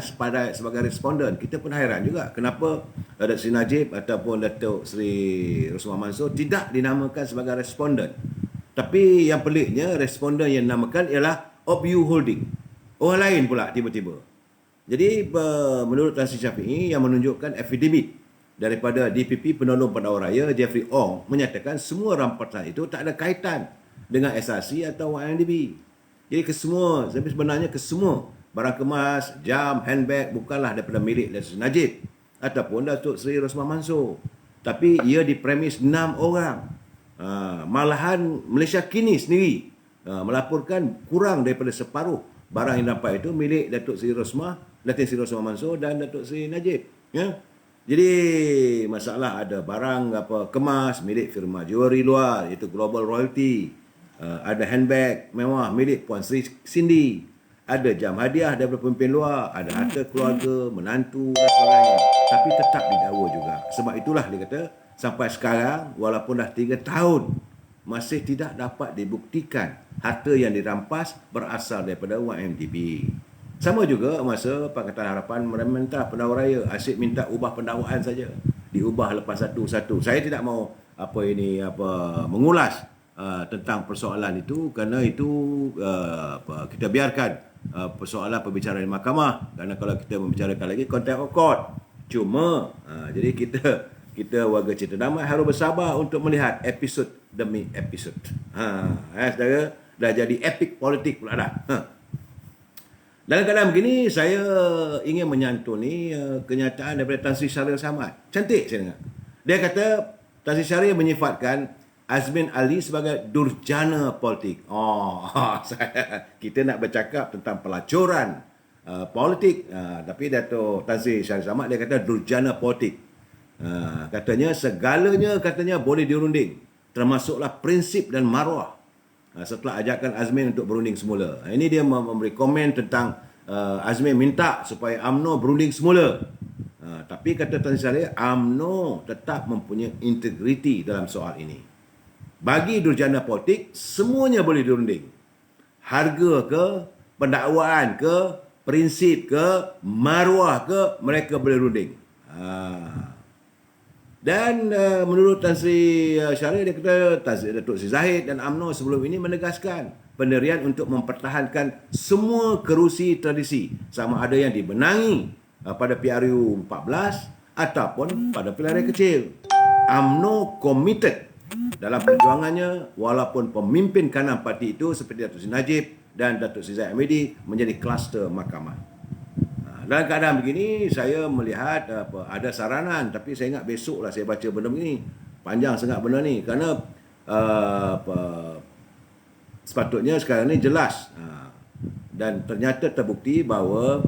sebagai responden. Kita pun hairan juga kenapa Datuk Seri Najib ataupun Datuk Seri Roswan Mansor tidak dinamakan sebagai responden. Tapi yang peliknya, responden yang dinamakan ialah OPU Holding. Orang lain pula tiba-tiba. Jadi, menurut Tan Sri Syafiee yang menunjukkan affidavit daripada DPP Penolong Pendakwa Raya, Jeffrey Ong, menyatakan semua rampasan itu tak ada kaitan dengan SRC atau YNDB. Jadi, sebenarnya kesemua barang kemas, jam, handbag bukanlah daripada milik Datuk Seri Najib ataupun Datuk Seri Rosman Mansor. Tapi ia dipremis 6 orang. Malahan Malaysia Kini sendiri melaporkan kurang daripada separuh barang yang dapat itu milik Datuk Seri Rosman Mansor dan Datuk Seri Najib. Ya. Jadi masalah ada barang kemas milik firma jewelry luar iaitu Global Royalty, ada handbag mewah milik Puan Sri Cindy, ada jam hadiah daripada pemimpin luar, ada harta keluarga, menantu dan sebagainya. Tapi tetap didakwa juga. Sebab itulah dia kata sampai sekarang walaupun dah 3 tahun masih tidak dapat dibuktikan harta yang dirampas berasal daripada YMDB. Sama juga masa Pakatan Harapan meminta pendakwa raya asyik minta ubah pendakwaan saja. Diubah lepas satu-satu. Saya tidak mau mengulas tentang persoalan itu kerana itu kita biarkan persoalan perbicaraan di mahkamah, kerana kalau kita membicarakan lagi contempt of court. Cuma jadi kita warga Cerita Damai harus bersabar untuk melihat episod demi episod. Saudara, dah jadi epik politik pula dah. Dalam keadaan begini, saya ingin menyantuni kenyataan daripada Tan Sri Syahrir Samad. Cantik saya dengar. Dia kata Tan Sri Syahrir menyifatkan Azmin Ali sebagai durjana politik. Kita nak bercakap tentang pelacuran politik. Tapi Dato' Tan Sri Syahrir Samad dia kata durjana politik. Katanya segalanya boleh dirunding, termasuklah prinsip dan maruah. Setelah ajakan Azmin untuk berunding semula. Ini dia memberi komen tentang Azmin minta supaya UMNO berunding semula. Tapi kata Tan Sri Syahrir, UMNO tetap mempunyai integriti dalam soal ini. Bagi durjana politik, semuanya boleh dirunding. Harga ke, pendakwaan ke, prinsip ke, maruah ke, mereka boleh runding. Dan menurut Tan Sri Syahrir, dia kata Datuk Sri Zahid dan UMNO sebelum ini menegaskan pendirian untuk mempertahankan semua kerusi tradisi, sama ada yang dibenangi pada PRU 14 ataupun pada pilihan raya kecil. UMNO committed dalam perjuangannya walaupun pemimpin kanan parti itu seperti Datuk Sri Najib dan Datuk Sri Zahid Hamidi menjadi kluster mahkamah. Dalam keadaan begini, saya melihat ada saranan, tapi saya ingat besoklah saya baca benda begini. Panjang sangat benda ni. Kerana apa, sepatutnya sekarang ni jelas. Dan ternyata terbukti bahawa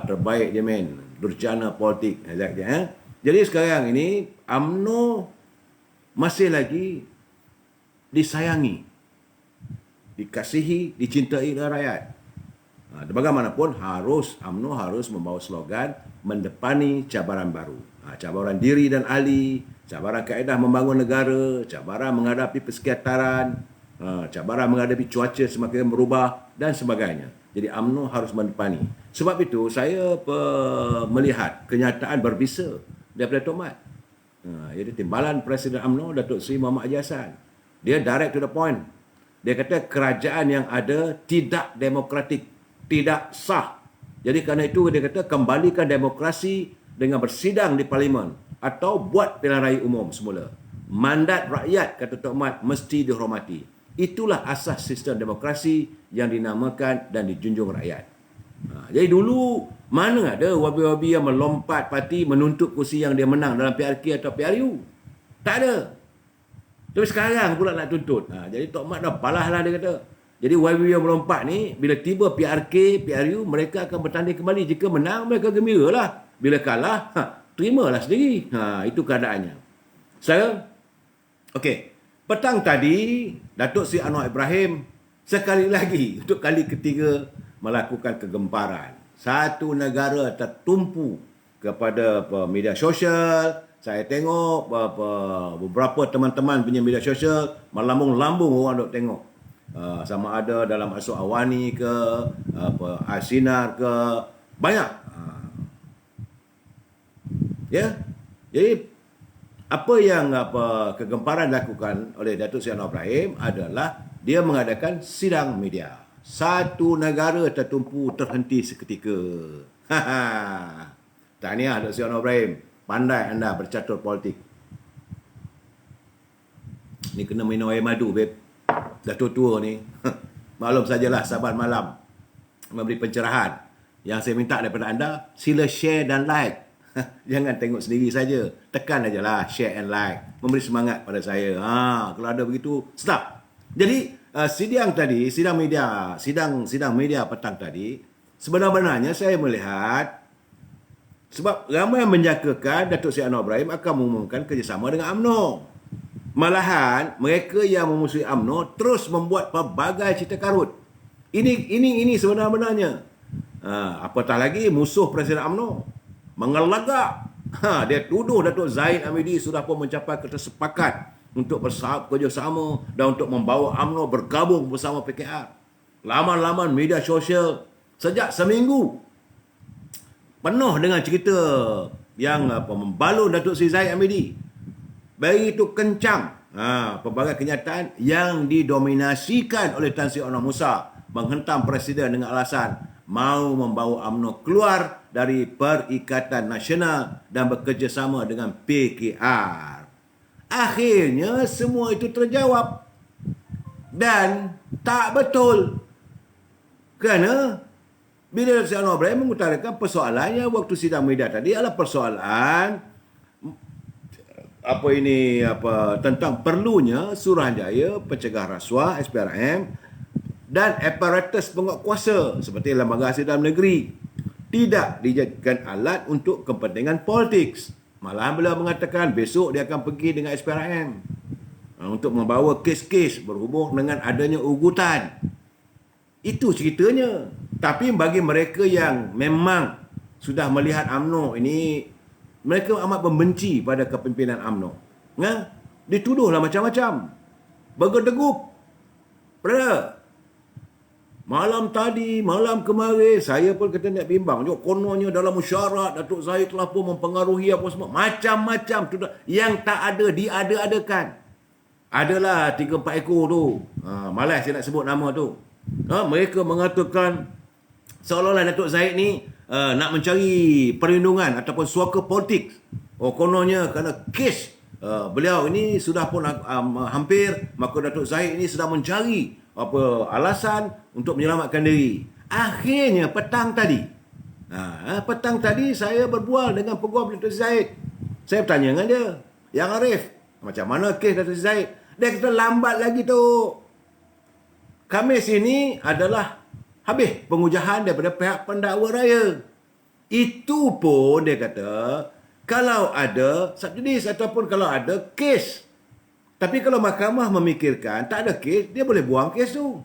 terbaik je men, durjana politik. Jadi sekarang ini UMNO masih lagi disayangi, dikasihi, dicintai oleh rakyat. Bagaimanapun UMNO harus membawa slogan mendepani cabaran baru. Cabaran diri dan ahli, cabaran kaedah membangun negara, cabaran menghadapi persekitaran, cabaran menghadapi cuaca semakin berubah dan sebagainya. Jadi UMNO harus mendepani. Sebab itu saya melihat kenyataan berbisa daripada Tok Mat. Jadi timbalan Presiden UMNO Datuk Seri Mohamed Haji Hassan, dia direct to the point. Dia kata kerajaan yang ada tidak demokratik, tidak sah. Jadi kerana itu dia kata kembalikan demokrasi dengan bersidang di parlimen atau buat pilihan raya umum semula. Mandat rakyat, kata Tok Mat, mesti dihormati. Itulah asas sistem demokrasi yang dinamakan dan dijunjung rakyat. Jadi dulu mana ada wabi-wabi yang melompat parti menuntut kursi yang dia menang dalam PRK atau PRU. Tak ada. Tapi sekarang pula nak tuntut. Jadi Tok Mat dah balas lah dia kata. Jadi wabi yang melompat ni, bila tiba PRK, PRU, mereka akan bertanding kembali. Jika menang, mereka gembira lah. Bila kalah, terimalah sendiri. Itu keadaannya. Sekarang, okey. Petang tadi, Datuk Seri Anwar Ibrahim sekali lagi untuk kali ketiga melakukan kegemparan. Satu negara tertumpu kepada media sosial. Saya tengok beberapa teman-teman punya media sosial melambung-lambung orang duk tengok. Sama ada dalam Asuk Awani ke, Asinar ke, banyak. Ya. Jadi apa yang kegemparan dilakukan oleh Datuk Seri Anwar Ibrahim adalah dia mengadakan sidang media. Satu negara tertumpu terhenti seketika. Tahniah Datuk Seri Anwar Ibrahim. Pandai anda bercatur politik. Ni kena minum air madu, babe. Dah tua-tua ni. Maklum sajalah sahabat malam memberi pencerahan. Yang saya minta daripada anda, sila share dan like. Jangan tengok sendiri saja. Tekan ajalah share and like. Memberi semangat pada saya. Kalau ada begitu, sedap. Jadi sidang media petang tadi, sebenarnya saya melihat sebab ramai yang menjangkakan Datuk Seri Anwar Ibrahim akan mengumumkan kerjasama dengan UMNO. Malahan mereka yang memusuhi UMNO terus membuat pelbagai cerita karut. Ini sebenarnya. Apatah lagi musuh Presiden UMNO mengelagak. Dia tuduh Datuk Zahid Hamidi sudah pun mencapai kesepakat untuk bekerjasama dan untuk membawa UMNO bergabung bersama PKR. Laman-laman media sosial sejak seminggu penuh dengan cerita yang membalun Datuk Seri Zahid Hamidi. Begitu kencang pelbagai kenyataan yang didominasikan oleh Tan Sri Onor Musa menghentam Presiden dengan alasan mahu membawa UMNO keluar dari Perikatan Nasional dan bekerjasama dengan PKR. Akhirnya semua itu terjawab dan tak betul. Kerana bila Datuk Seri Anwar Ibrahim mengutarakan persoalannya waktu sidang media tadi adalah persoalan tentang perlunya Suruhanjaya Pencegah Rasuah SPRM dan aparatus penguatkuasa seperti Lembaga Hasil Dalam Negeri tidak dijadikan alat untuk kepentingan politik. Malahan beliau mengatakan besok dia akan pergi dengan SPRM untuk membawa kes-kes berhubung dengan adanya ugutan. Itu ceritanya. Tapi bagi mereka yang memang sudah melihat UMNO ini, mereka amat membenci pada kepimpinan UMNO. Dituduhlah macam-macam. Bergedegup. Brother, malam kemarin, saya pun kata nak bimbang. Kononnya dalam mesyuarat, Datuk Zahid telah pun mempengaruhi apa semua. Macam-macam. Yang tak ada, diada-adakan. Adalah 3-4 ekor tu. Malas saya nak sebut nama tu. Mereka mengatakan seolah-olah Datuk Zahid ni nak mencari perlindungan ataupun suaka politik. Kononnya kerana kes beliau ini sudah pun hampir, maka Datuk Zahid ini sedang mencari alasan untuk menyelamatkan diri. Akhirnya petang tadi saya berbual dengan peguam Datuk Zahid. Saya bertanya dengan dia, Yang Arif, Macam mana kes Datuk Seri Zahid? Dia kata lambat lagi tu. Khamis ini adalah habis pengujahan daripada pihak pendakwa raya. Itu pun dia kata, kalau ada subjudis ataupun kalau ada kes. Tapi kalau mahkamah memikirkan tak ada kes, dia boleh buang kes tu.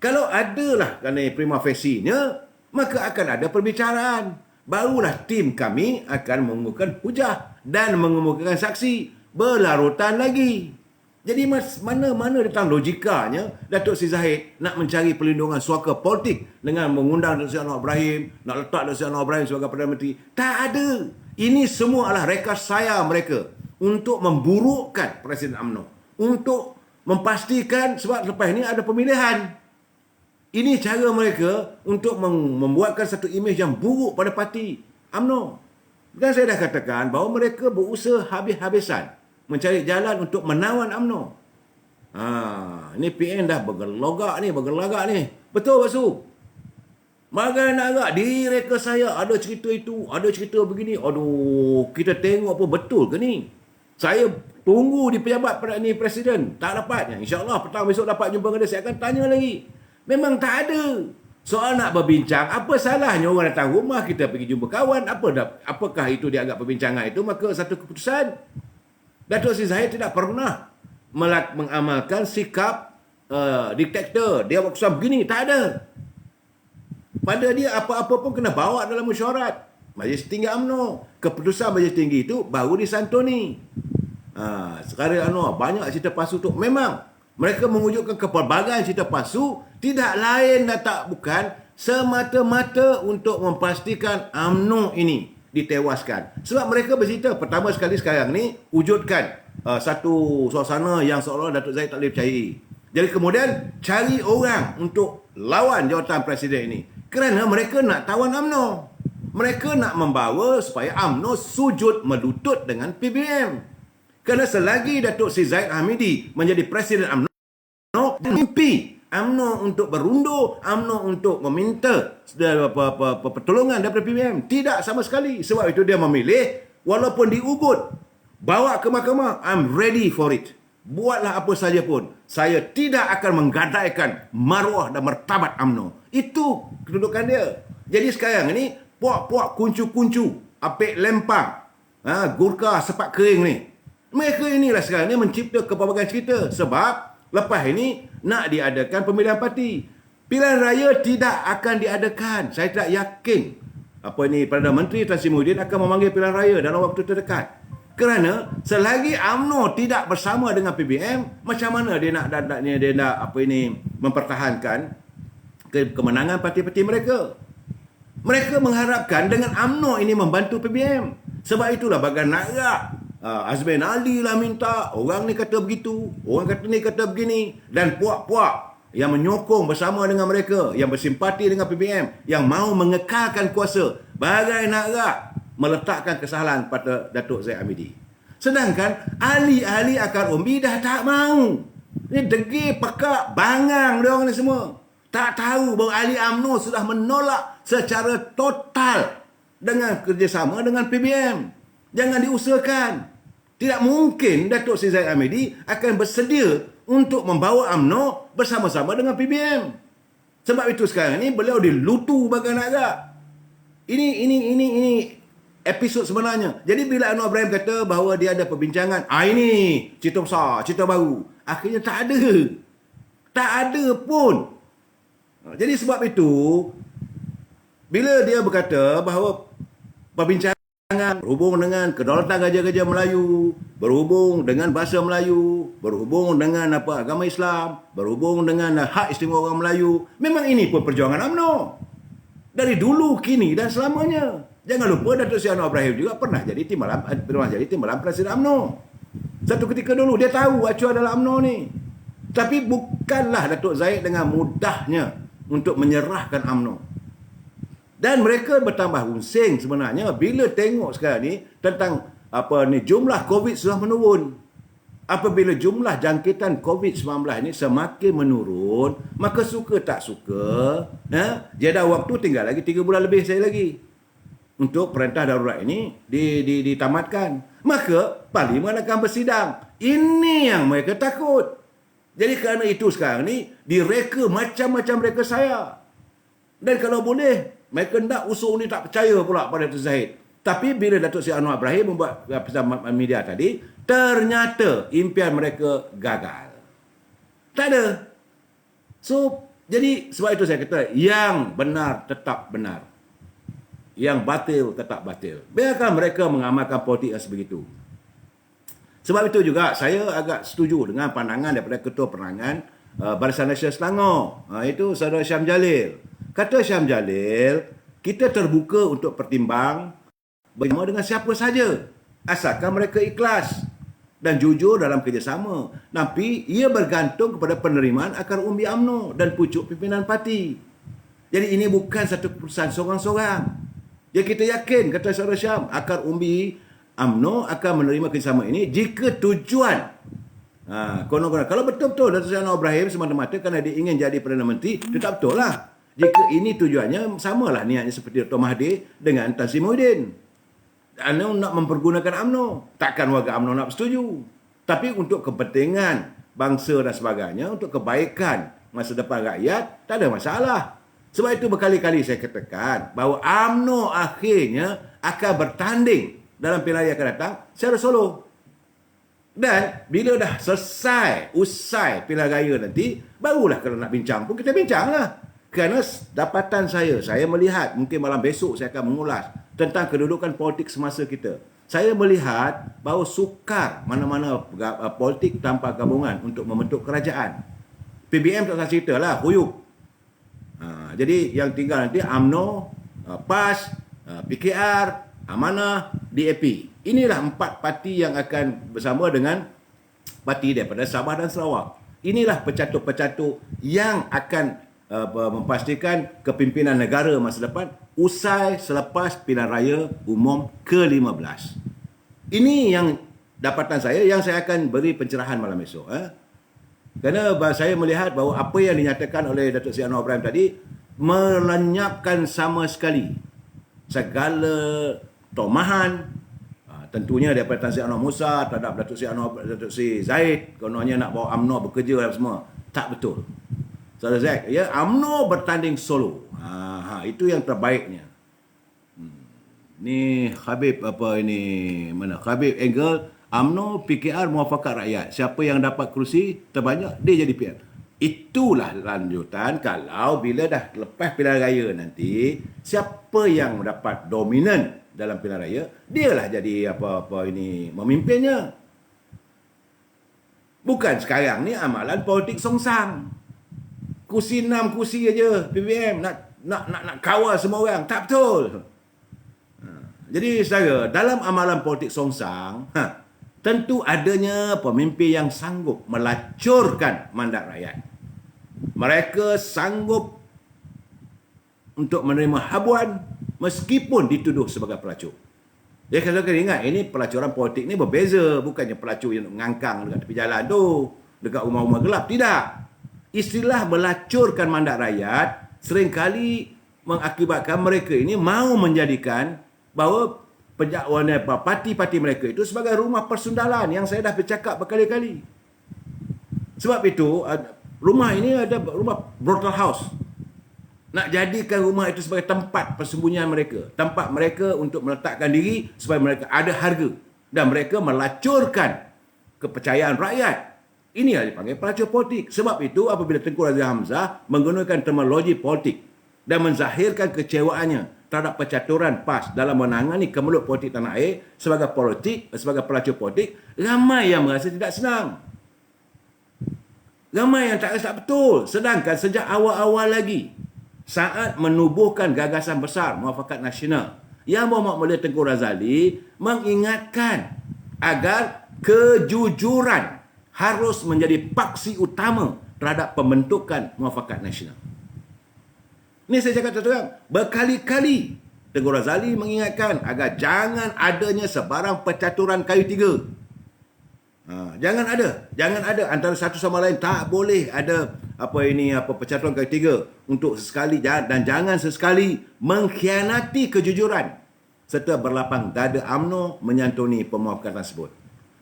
Kalau adalah kerana prima facie-nya, maka akan ada perbicaraan. Barulah tim kami akan mengemukakan hujah dan mengemukakan saksi. Berlarutan lagi. Jadi mana datang logikanya Datuk Seri Zahid nak mencari perlindungan suaka politik dengan mengundang Datuk Seri Anwar Ibrahim, nak letak Datuk Seri Anwar Ibrahim sebagai Perdana Menteri. Tak ada. Ini semua adalah rekayasa mereka untuk memburukkan Presiden UMNO. Untuk memastikan, sebab lepas ini ada pemilihan. Ini cara mereka untuk membuatkan satu imej yang buruk pada parti UMNO. Dan saya dah katakan bahawa mereka berusaha habis-habisan mencari jalan untuk menawan UMNO. Ini PN dah bergelagak ni. Betul, Pak Su? Bagai nak agak direka saya ada cerita itu, ada cerita begini. Aduh, kita tengok apa betul ke ni? Saya tunggu di pejabat ni Presiden. Tak dapat. InsyaAllah petang besok dapat jumpa dengan dia. Saya akan tanya lagi. Memang tak ada. Soal nak berbincang, apa salahnya orang datang rumah, kita pergi jumpa kawan. Apakah itu dianggap perbincangan itu? Maka satu keputusan. Datuk Seri Zahid tidak pernah mengamalkan sikap diktator. Dia buat keputusan begini. Tak ada. Pada dia apa-apa pun kena bawa dalam mesyuarat Majlis Tinggi UMNO. Keputusan Majlis Tinggi itu baru disantuni. Sekarang banyak cerita palsu tu. Memang mereka mewujudkan kepelbagaian cerita palsu, tidak lain dan tak bukan semata-mata untuk memastikan UMNO ini ditewaskan. Sebab mereka bercerita pertama sekali sekarang ni wujudkan satu suasana yang seolah Datuk Zahid tak boleh percayai. Jadi kemudian cari orang untuk lawan jawatan Presiden ini. Kerana mereka nak tawan UMNO. Mereka nak membawa supaya UMNO sujud melutut dengan PBM. Kerana selagi Datuk Seri Zahid Hamidi menjadi Presiden UMNO, mimpi UMNO untuk berundur, UMNO untuk meminta pertolongan daripada PBM. Tidak sama sekali. Sebab itu dia memilih, walaupun diugut, bawa ke mahkamah, I'm ready for it. Buatlah apa saja pun. Saya tidak akan menggadaikan maruah dan martabat UMNO. Itu kedudukan dia. Jadi sekarang ini, puak-puak kuncu-kuncu, apik lempang, Gurkha sepak kering ni. Mereka inilah sekarang ni mencipta kepelbagaian cerita. Sebab lepas ini nak diadakan pemilihan parti. Pilihan raya tidak akan diadakan. Saya tak yakin Perdana Menteri Tan Sri Muhyiddin akan memanggil pilihan raya dalam waktu terdekat. Kerana selagi UMNO tidak bersama dengan PBM, macam mana dia nak mempertahankan kemenangan parti-parti mereka? Mereka mengharapkan dengan UMNO ini membantu PBM. Sebab itulah bagai narak. Azmin Ali lah minta, orang ni kata begitu, orang kata ni kata begini. Dan puak-puak yang menyokong bersama dengan mereka, yang bersimpati dengan PBM, yang mahu mengekalkan kuasa, bagai narak meletakkan kesalahan pada Datuk Zahid Hamidi. Sedangkan ahli-ahli akar umbi dah tak mahu. Ni degil, pekak, bangang dia orang ni semua. Tak tahu bahawa ahli UMNO sudah menolak secara total dengan kerjasama dengan PBM. Jangan diusahakan. Tidak mungkin Datuk Seri Zahid Hamidi akan bersedia untuk membawa UMNO bersama-sama dengan PBM. Sebab itu sekarang ni beliau dilutu bagai naga. Ini episod sebenarnya. Jadi bila Anwar Ibrahim kata bahawa dia ada perbincangan, ini cerita besar, cerita baru. Akhirnya tak ada. Tak ada pun. Jadi sebab itu, bila dia berkata bahawa perbincangan berhubung dengan kedaulatan gajah-gajah Melayu, berhubung dengan bahasa Melayu, berhubung dengan agama Islam, berhubung dengan hak istimewa orang Melayu, memang ini pun perjuangan UMNO. Dari dulu, kini dan selamanya. Jangan lupa Datuk Seri Anwar Ibrahim juga pernah jadi timbalan Presiden UMNO. Satu ketika dulu dia tahu acuan adalah UMNO ni. Tapi bukanlah Datuk Zahid dengan mudahnya untuk menyerahkan UMNO. Dan mereka bertambah pusing sebenarnya bila tengok sekarang ni tentang jumlah COVID sudah menurun. Apabila jumlah jangkitan COVID-19 ni semakin menurun, maka suka tak suka, jadah waktu tinggal lagi 3 bulan lebih saya lagi untuk perintah darurat ini ditamatkan. maka Parlimen akan bersidang. Ini yang mereka takut. Jadi kerana itu sekarang ni direka macam-macam reka saya. Dan kalau boleh, mereka nak usul ni tak percaya pula pada Datuk Zahid. Tapi bila Datuk Seri Anwar Ibrahim membuat pesan media tadi, ternyata impian mereka gagal. Tak ada. So, jadi sebab itu saya kata, yang benar tetap benar. Yang batil tetap batil. Biarkan mereka mengamalkan politik yang sebegitu. Sebab itu juga saya agak setuju dengan pandangan daripada Ketua Penerangan Barisan Nasional Selangor. Itu Saudara Syam Jalil. Kata Syam Jalil, kita terbuka untuk pertimbang bersama dengan siapa saja. Asalkan mereka ikhlas dan jujur dalam kerjasama. Tapi ia bergantung kepada penerimaan akar umbi UMNO dan pucuk pimpinan parti. Jadi ini bukan satu keputusan seorang-seorang. Ya, kita yakin, kata Saudara Syam, akar umbi UMNO akan menerima kerjasama ini jika tujuan konon-konon. Kalau betul-betul Datuk Seri Anwar Ibrahim semata-mata kerana dia ingin jadi Perdana Menteri, tetap betul lah. Jika ini tujuannya, samalah niatnya seperti Dr. Mahathir dengan Tan Sri Muhyiddin. UMNO nak mempergunakan UMNO. Takkan warga UMNO nak bersetuju. Tapi untuk kepentingan bangsa dan sebagainya, untuk kebaikan masa depan rakyat, tak ada masalah. Sebab itu berkali-kali saya katakan bahawa UMNO akhirnya akan bertanding dalam pilihan raya akan datang secara solo. Dan bila dah usai pilihan raya nanti, barulah kalau nak bincang pun kita bincanglah. Kerana dapatan saya melihat, mungkin malam besok saya akan mengulas tentang kedudukan politik semasa kita. Saya melihat bahawa sukar mana-mana politik tanpa gabungan untuk membentuk kerajaan. PBM tak usah cerita lah, huyuk. Jadi yang tinggal nanti UMNO, PAS, PKR, Amanah, DAP. Inilah 4 parti yang akan bersama dengan parti daripada Sabah dan Sarawak. Inilah pecatur-pecatur yang akan memastikan kepimpinan negara masa depan usai selepas pilihan raya umum ke-15. Ini yang dapatan saya, yang saya akan beri pencerahan malam esok. Kerana saya melihat bahawa apa yang dinyatakan oleh Datuk Seri Anwar Ibrahim tadi melenyapkan sama sekali segala tomahan, tentunya daripada Tan Sri Anwar Musa terhadap Datuk Seri Zahid, kononnya nak bawa UMNO bekerja dan semua. Tak betul. Saudara Zack, ya, UMNO bertanding solo. Itu yang terbaiknya. Ni Habib Habib Engel, UMNO, PKR, Muafakat Rakyat. Siapa yang dapat kerusi terbanyak, dia jadi PR. Itulah lanjutan kalau bila dah lepas pilihan raya nanti, siapa yang dapat dominan dalam pilihan raya, dialah jadi memimpinnya. Bukan sekarang ni amalan politik songsang. Kursi 6 kursi aja PBM nak kawal semua orang. Tak betul. Jadi saudara, dalam amalan politik songsang, tentu adanya pemimpin yang sanggup melacurkan mandat rakyat. Mereka sanggup untuk menerima habuan meskipun dituduh sebagai pelacur. Ya, kalau kalian ingat, ini pelacuran politik ni berbeza. Bukannya pelacur yang ngangkang dekat tepi jalan tu, dekat rumah-rumah gelap. Tidak. Istilah melacurkan mandat rakyat seringkali mengakibatkan mereka ini mahu menjadikan bahawa parti-parti mereka itu sebagai rumah persundalan yang saya dah bercakap berkali-kali. Sebab itu, rumah ini ada rumah brothel house. Nak jadikan rumah itu sebagai tempat persembunyian mereka. Tempat mereka untuk meletakkan diri supaya mereka ada harga. Dan mereka melacurkan kepercayaan rakyat. Ini yang dipanggil pelacur politik. Sebab itu apabila Tengku Razak Hamzah menggunakan terminologi politik dan menzahirkan kecewaannya terhadap percaturan PAS dalam menangani kemelut politik tanah air sebagai pelacur politik, ramai yang merasa tidak senang. Ramai yang tak rasa betul. Sedangkan sejak awal-awal lagi, saat menubuhkan gagasan besar Muafakat Nasional, Yang Berhormat Mulia Tengku Razali mengingatkan agar kejujuran harus menjadi paksi utama terhadap pembentukan Muafakat Nasional. Ini saya cakap terus-terang, berkali-kali Tengku Razali mengingatkan agar jangan adanya sebarang percaturan kayu tiga. Jangan ada antara satu sama lain. Tak boleh ada percaturan kayu tiga untuk sesekali, dan jangan sesekali mengkhianati kejujuran. serta berlapang dada UMNO menyantuni pemuafakatan tersebut.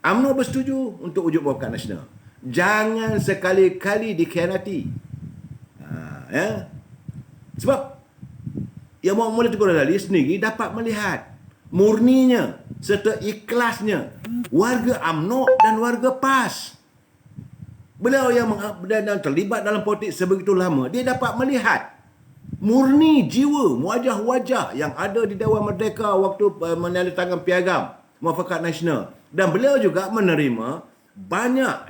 UMNO bersetuju untuk wujud muafakat nasional. Jangan sekali-kali dikhianati. Ya. Sebab yang Muhammad Teguh Ghazali sendiri dapat melihat murninya serta ikhlasnya warga UMNO dan warga PAS. Beliau yang terlibat dalam politik sebegitu lama, dia dapat melihat murni jiwa, wajah-wajah yang ada di Dewan Merdeka waktu menandatangani piagam muafakat nasional. Dan beliau juga menerima banyak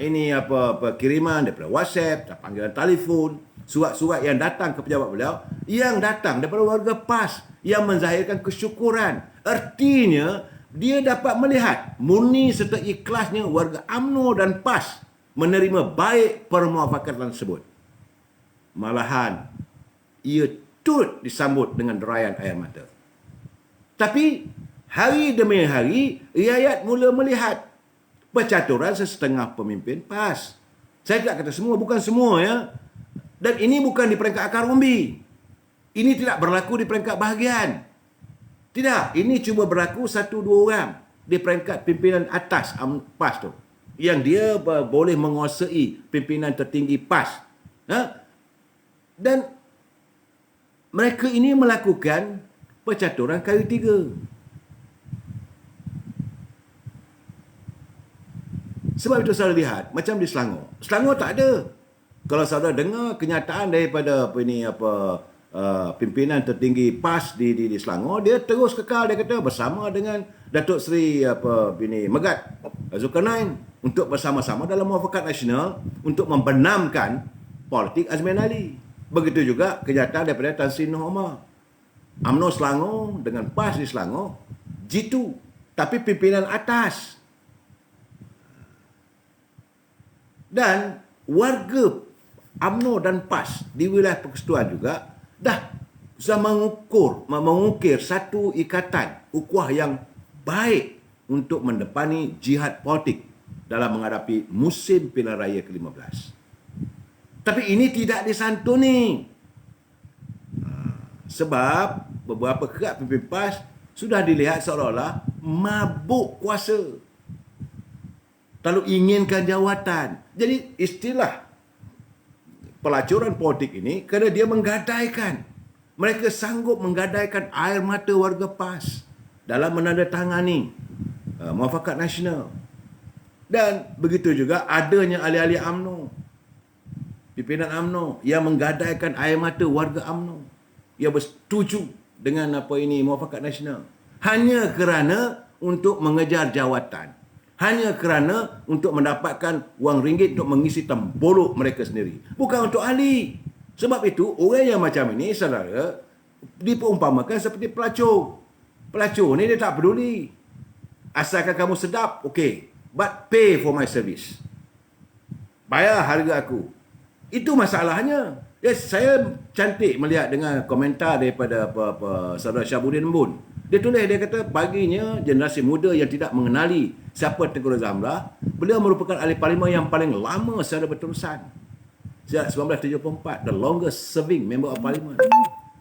kiriman daripada WhatsApp, panggilan telefon, surat-surat yang datang ke pejabat beliau, yang datang daripada warga PAS yang menzahirkan kesyukuran. Artinya, dia dapat melihat murni serta ikhlasnya warga UMNO dan PAS menerima baik permuafakatan tersebut. Malahan, ia turut disambut dengan derayan air mata. Tapi, hari demi hari, rakyat mula melihat percaturan sesetengah pemimpin PAS. Saya tidak kata semua, bukan semua ya. Dan ini bukan di peringkat akar umbi. Ini tidak berlaku di peringkat bahagian. Tidak, ini cuma berlaku 1-2 orang di peringkat pimpinan atas PAS tu. Yang dia boleh menguasai pimpinan tertinggi PAS. Dan mereka ini melakukan percaturan kayu tiga. Sebab itu saudara lihat, macam di Selangor. Selangor tak ada. Kalau saudara dengar kenyataan daripada pimpinan tertinggi PAS di Selangor, dia terus kekal, dia kata bersama dengan Datuk Seri Megat Zulkarnain untuk bersama-sama dalam muafakat nasional untuk membenamkan politik Azmin Ali. Begitu juga kenyataan daripada Tan Sri Noh Omar. UMNO Selangor dengan PAS di Selangor jitu, tapi pimpinan atas. Dan warga UMNO dan PAS di wilayah persekutuan juga dah mengukir satu ikatan ukhuwah yang baik untuk mendepani jihad politik dalam menghadapi musim pilihan raya ke-15. Tapi ini tidak disantuni. Sebab beberapa kerap pemimpin PAS sudah dilihat seolah-olah mabuk kuasa. Lalu inginkan jawatan. Jadi istilah pelacuran politik ini kerana dia menggadaikan. Mereka sanggup menggadaikan air mata warga PAS dalam menandatangani muafakat nasional. Dan begitu juga adanya ahli-ahli UMNO, pimpinan UMNO yang menggadaikan air mata warga UMNO yang bersetuju dengan muafakat nasional hanya kerana untuk mengejar jawatan, hanya kerana untuk mendapatkan wang ringgit untuk mengisi tembolok mereka sendiri, bukan untuk ahli. Sebab itu orang yang macam ini saudara diperumpamakan seperti pelacur. Pelacur ni dia tak peduli, asalkan kamu sedap, okey, but pay for my service, bayar harga aku. Itu masalahnya. Saya cantik melihat dengan komentar daripada saudara Syabuddin Embun. Dia tulis, dia kata baginya generasi muda yang tidak mengenali siapa Tengku Razak Hamzah, beliau merupakan ahli parlimen yang paling lama secara berterusan. Sejak 1974, the longest serving member of parliament.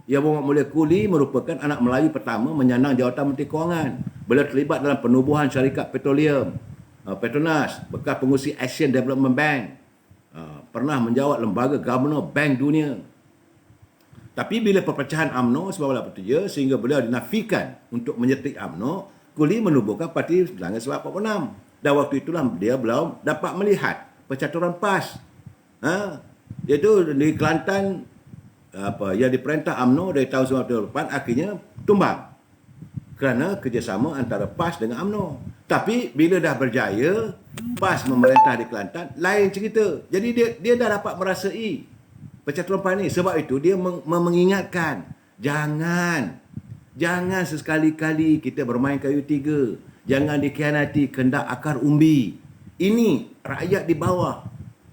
Yang Muhammad Mulia Kuli merupakan anak Melayu pertama menyandang jawatan Menteri Kewangan. Beliau terlibat dalam penubuhan syarikat petroleum Petronas, bekas pengurusi Asian Development Bank, pernah menjawat lembaga Governor Bank Dunia. Tapi bila perpecahan UMNO 1947 sehingga beliau dinafikan untuk menyertai UMNO, Kuli menubuhkan Parti Perjuangan 1946. Dan waktu itulah beliau dapat melihat percaturan PAS. Iaitu di Kelantan yang diperintah UMNO dari tahun 1998 akhirnya tumbang kerana kerjasama antara PAS dengan UMNO. Tapi bila dah berjaya PAS memerintah di Kelantan, lain cerita. Jadi dia dah dapat merasai percaturan PAS ni. Sebab itu dia mengingatkan, jangan sesekali-kali kita bermain kayu tiga. Jangan dikhianati kehendak akar umbi. Ini rakyat di bawah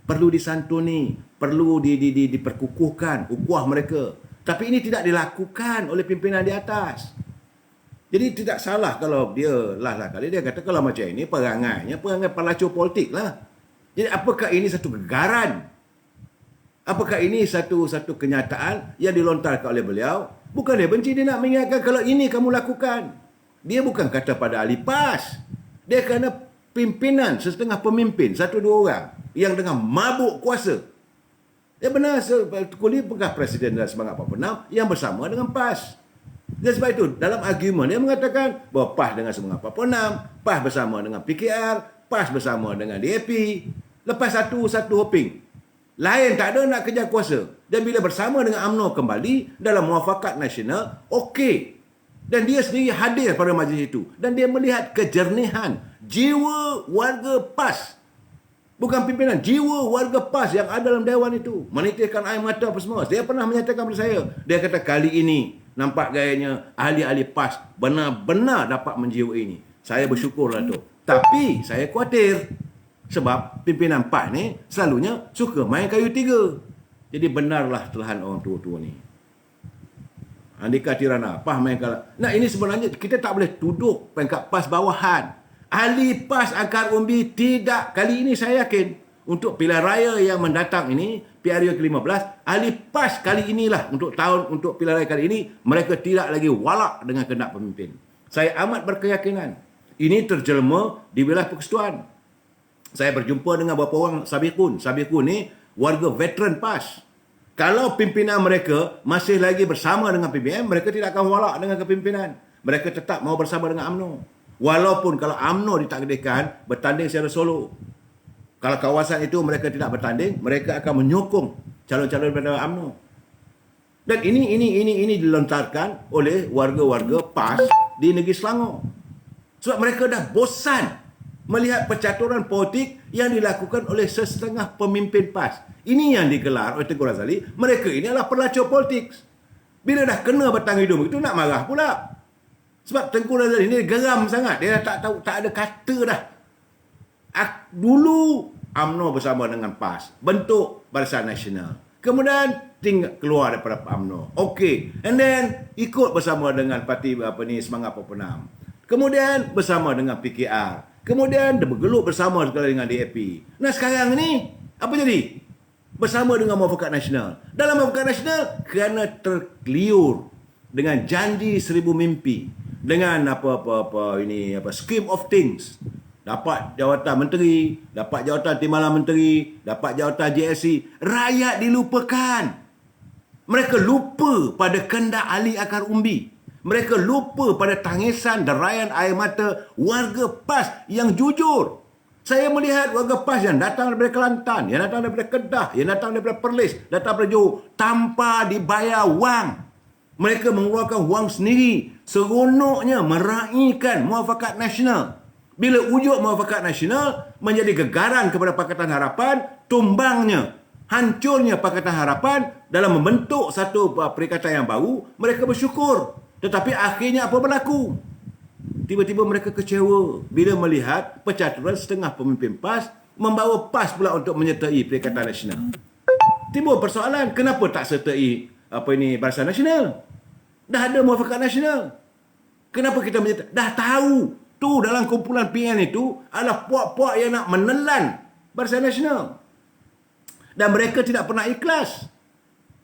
perlu disantuni, perlu diperkukuhkan ukhuwah mereka. Tapi ini tidak dilakukan oleh pimpinan di atas. Jadi tidak salah kalau dia kali dia kata kalau macam ini perangai pelacur politik lah. Jadi apakah ini satu gegaran? Apakah ini satu kenyataan yang dilontarkan oleh beliau? Bukan dia benci, dia nak mengingatkan kalau ini kamu lakukan, Dia bukan kata pada ahli PAS. Dia kerana pimpinan, setengah pemimpin, satu dua orang yang dengan mabuk kuasa. Ya benar, Kuli bekas Presiden dalam 1946 yang bersama dengan PAS. Dan sebab itu, dalam argumen dia mengatakan bahawa PAS dengan 1946, PAS bersama dengan PKR, PAS bersama dengan DAP. Lepas satu hoping. Lain tak ada nak kejar kuasa. Dan bila bersama dengan UMNO kembali dalam muafakat nasional, okey. Dan dia sendiri hadir pada majlis itu. Dan dia melihat kejernihan jiwa warga PAS. Bukan pimpinan, jiwa warga PAS yang ada dalam dewan itu. Menitikkan air mata apa semua. Dia pernah menyatakan kepada saya. Dia kata kali ini nampak gayanya ahli-ahli PAS benar-benar dapat menjiwai ini. Saya bersyukurlah tu. Tapi saya khawatir. Sebab pimpinan PAS ni selalunya suka main kayu tiga. Jadi benarlah telahan orang tua-tua ni. Andika Tirana, PAS main kalah. Nah ini sebenarnya kita tak boleh tuduh peringkat PAS bawahan. Ahli PAS akar umbi tidak. Kali ini saya yakin untuk pilihan raya yang mendatang ini, PRU ke-15, ahli PAS kali inilah untuk pilihan raya kali ini, mereka tidak lagi walak dengan kehendak pemimpin. Saya amat berkeyakinan. Ini terjelma di wilayah persekutuan. Saya berjumpa dengan beberapa orang Sabiqun. Sabiqun ni warga veteran PAS. Kalau pimpinan mereka masih lagi bersama dengan PBM, mereka tidak akan walak dengan kepimpinan. Mereka tetap mau bersama dengan UMNO. Walaupun kalau UMNO ditakdirkan bertanding secara solo. Kalau kawasan itu mereka tidak bertanding, mereka akan menyokong calon-calon daripada UMNO. Dan ini dilontarkan oleh warga-warga PAS di negeri Selangor. Sebab mereka dah bosan melihat percaturan politik yang dilakukan oleh setengah pemimpin PAS. Ini yang digelar oleh Tengku Razali. Mereka ini adalah pelacur politik. Bila dah kena batang hidung itu, nak marah pula. Sebab Tengku Razali ini geram sangat. Dia dah tak tahu, tak ada kata dah. Dulu UMNO bersama dengan PAS bentuk Barisan Nasional. Kemudian keluar daripada UMNO. Okey. And then ikut bersama dengan parti Semangat 46. Kemudian bersama dengan PKR. Kemudian dia bergelut bersama dengan DAP. Nah sekarang ni apa jadi? Bersama dengan Muafakat Nasional. Dalam Muafakat Nasional kerana terkeliur dengan janji 1000 mimpi, dengan scheme of things. Dapat jawatan menteri, dapat jawatan timbalan menteri, dapat jawatan JSC. Rakyat dilupakan. Mereka lupa pada kehendak ahli akar umbi. Mereka lupa pada tangisan derayan air mata warga PAS yang jujur. Saya melihat warga PAS yang datang daripada Kelantan, yang datang daripada Kedah, yang datang daripada Perlis, datang daripada Johor, tanpa dibayar wang. Mereka mengeluarkan wang sendiri. Seronoknya meraihkan Muafakat Nasional. Bila wujud Muafakat Nasional menjadi gegaran kepada Pakatan Harapan, tumbangnya, hancurnya Pakatan Harapan dalam membentuk satu perikatan yang baru, mereka bersyukur. Tetapi akhirnya apa berlaku? Tiba-tiba mereka kecewa bila melihat percaturan setengah pemimpin PAS membawa PAS pula untuk menyertai Perikatan Nasional. Timbul persoalan, kenapa tak sertai Barisan Nasional? Dah ada Muafakat Nasional. Kenapa kita menyertai? Dah tahu tu dalam kumpulan PN itu adalah puak-puak yang nak menelan Barisan Nasional. Dan mereka tidak pernah ikhlas.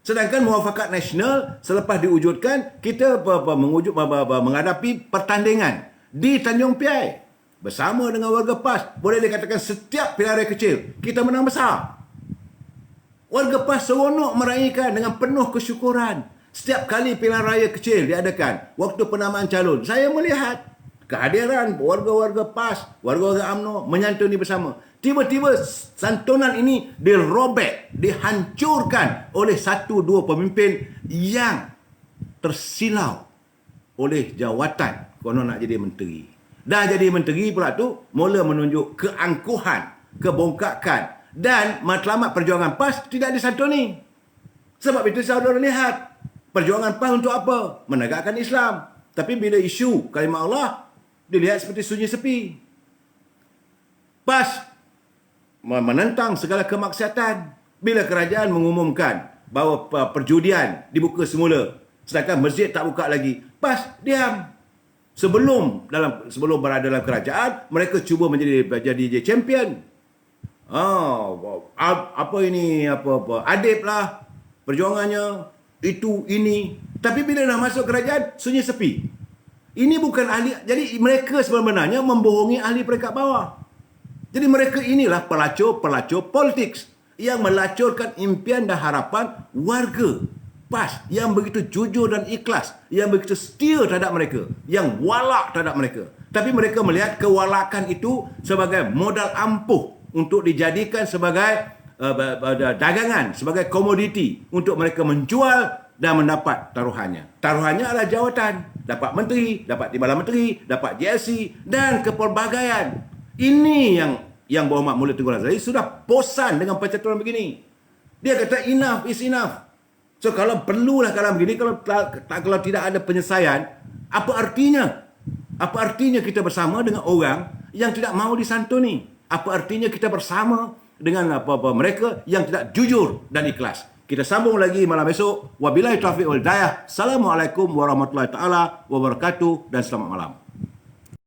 Sedangkan Muafakat Nasional selepas diwujudkan, kita menghadapi pertandingan di Tanjung Piai bersama dengan warga PAS. Boleh dikatakan setiap pilihan raya kecil kita menang besar. Warga PAS seronok meraihkan dengan penuh kesyukuran. Setiap kali pilihan raya kecil diadakan, waktu penamaan calon, saya melihat kehadiran warga-warga PAS, warga-warga UMNO menyantuni bersama. Tiba-tiba santunan ini dirobek, dihancurkan oleh satu dua pemimpin yang tersilau oleh jawatan konon nak jadi menteri. Dah jadi menteri pula tu, mula menunjuk keangkuhan, kebongkakan dan matlamat perjuangan PAS tidak disantuni. Sebab itu saudara lihat, perjuangan PAS untuk apa? Menegakkan Islam. Tapi bila isu kalimah Allah, dilihat seperti sunyi sepi. PAS menentang segala kemaksiatan. Bila kerajaan mengumumkan bahawa perjudian dibuka semula, sedangkan masjid tak buka lagi, PAS diam. Sebelum berada dalam kerajaan, mereka cuba jadi champion. Adib lah perjuangannya, itu ini. Tapi bila dah masuk kerajaan, sunyi sepi. Ini bukan ahli. Jadi mereka sebenarnya membohongi ahli peringkat bawah. Jadi mereka inilah pelacur-pelacur politik yang melacurkan impian dan harapan warga PAS yang begitu jujur dan ikhlas, yang begitu setia terhadap mereka, yang walak terhadap mereka. Tapi mereka melihat kewalakan itu sebagai modal ampuh untuk dijadikan sebagai dagangan, sebagai komoditi untuk mereka menjual dan mendapat taruhannya. Taruhannya adalah jawatan, dapat menteri, dapat timbalan menteri, dapat JLC dan kepelbagaian. Ini yang Berhormat Mulia Tunku Razali sudah bosan dengan percaturan begini. Dia kata enough is enough. So kalau perlulah kalau begini, kalau tidak ada penyelesaian, apa artinya? Apa artinya kita bersama dengan orang yang tidak mau disantuni? Apa artinya kita bersama dengan mereka yang tidak jujur dan ikhlas? Kita sambung lagi malam esok. Wabillahi taufiq wal hidayah. Assalamualaikum warahmatullahi taala wabarakatuh dan selamat malam.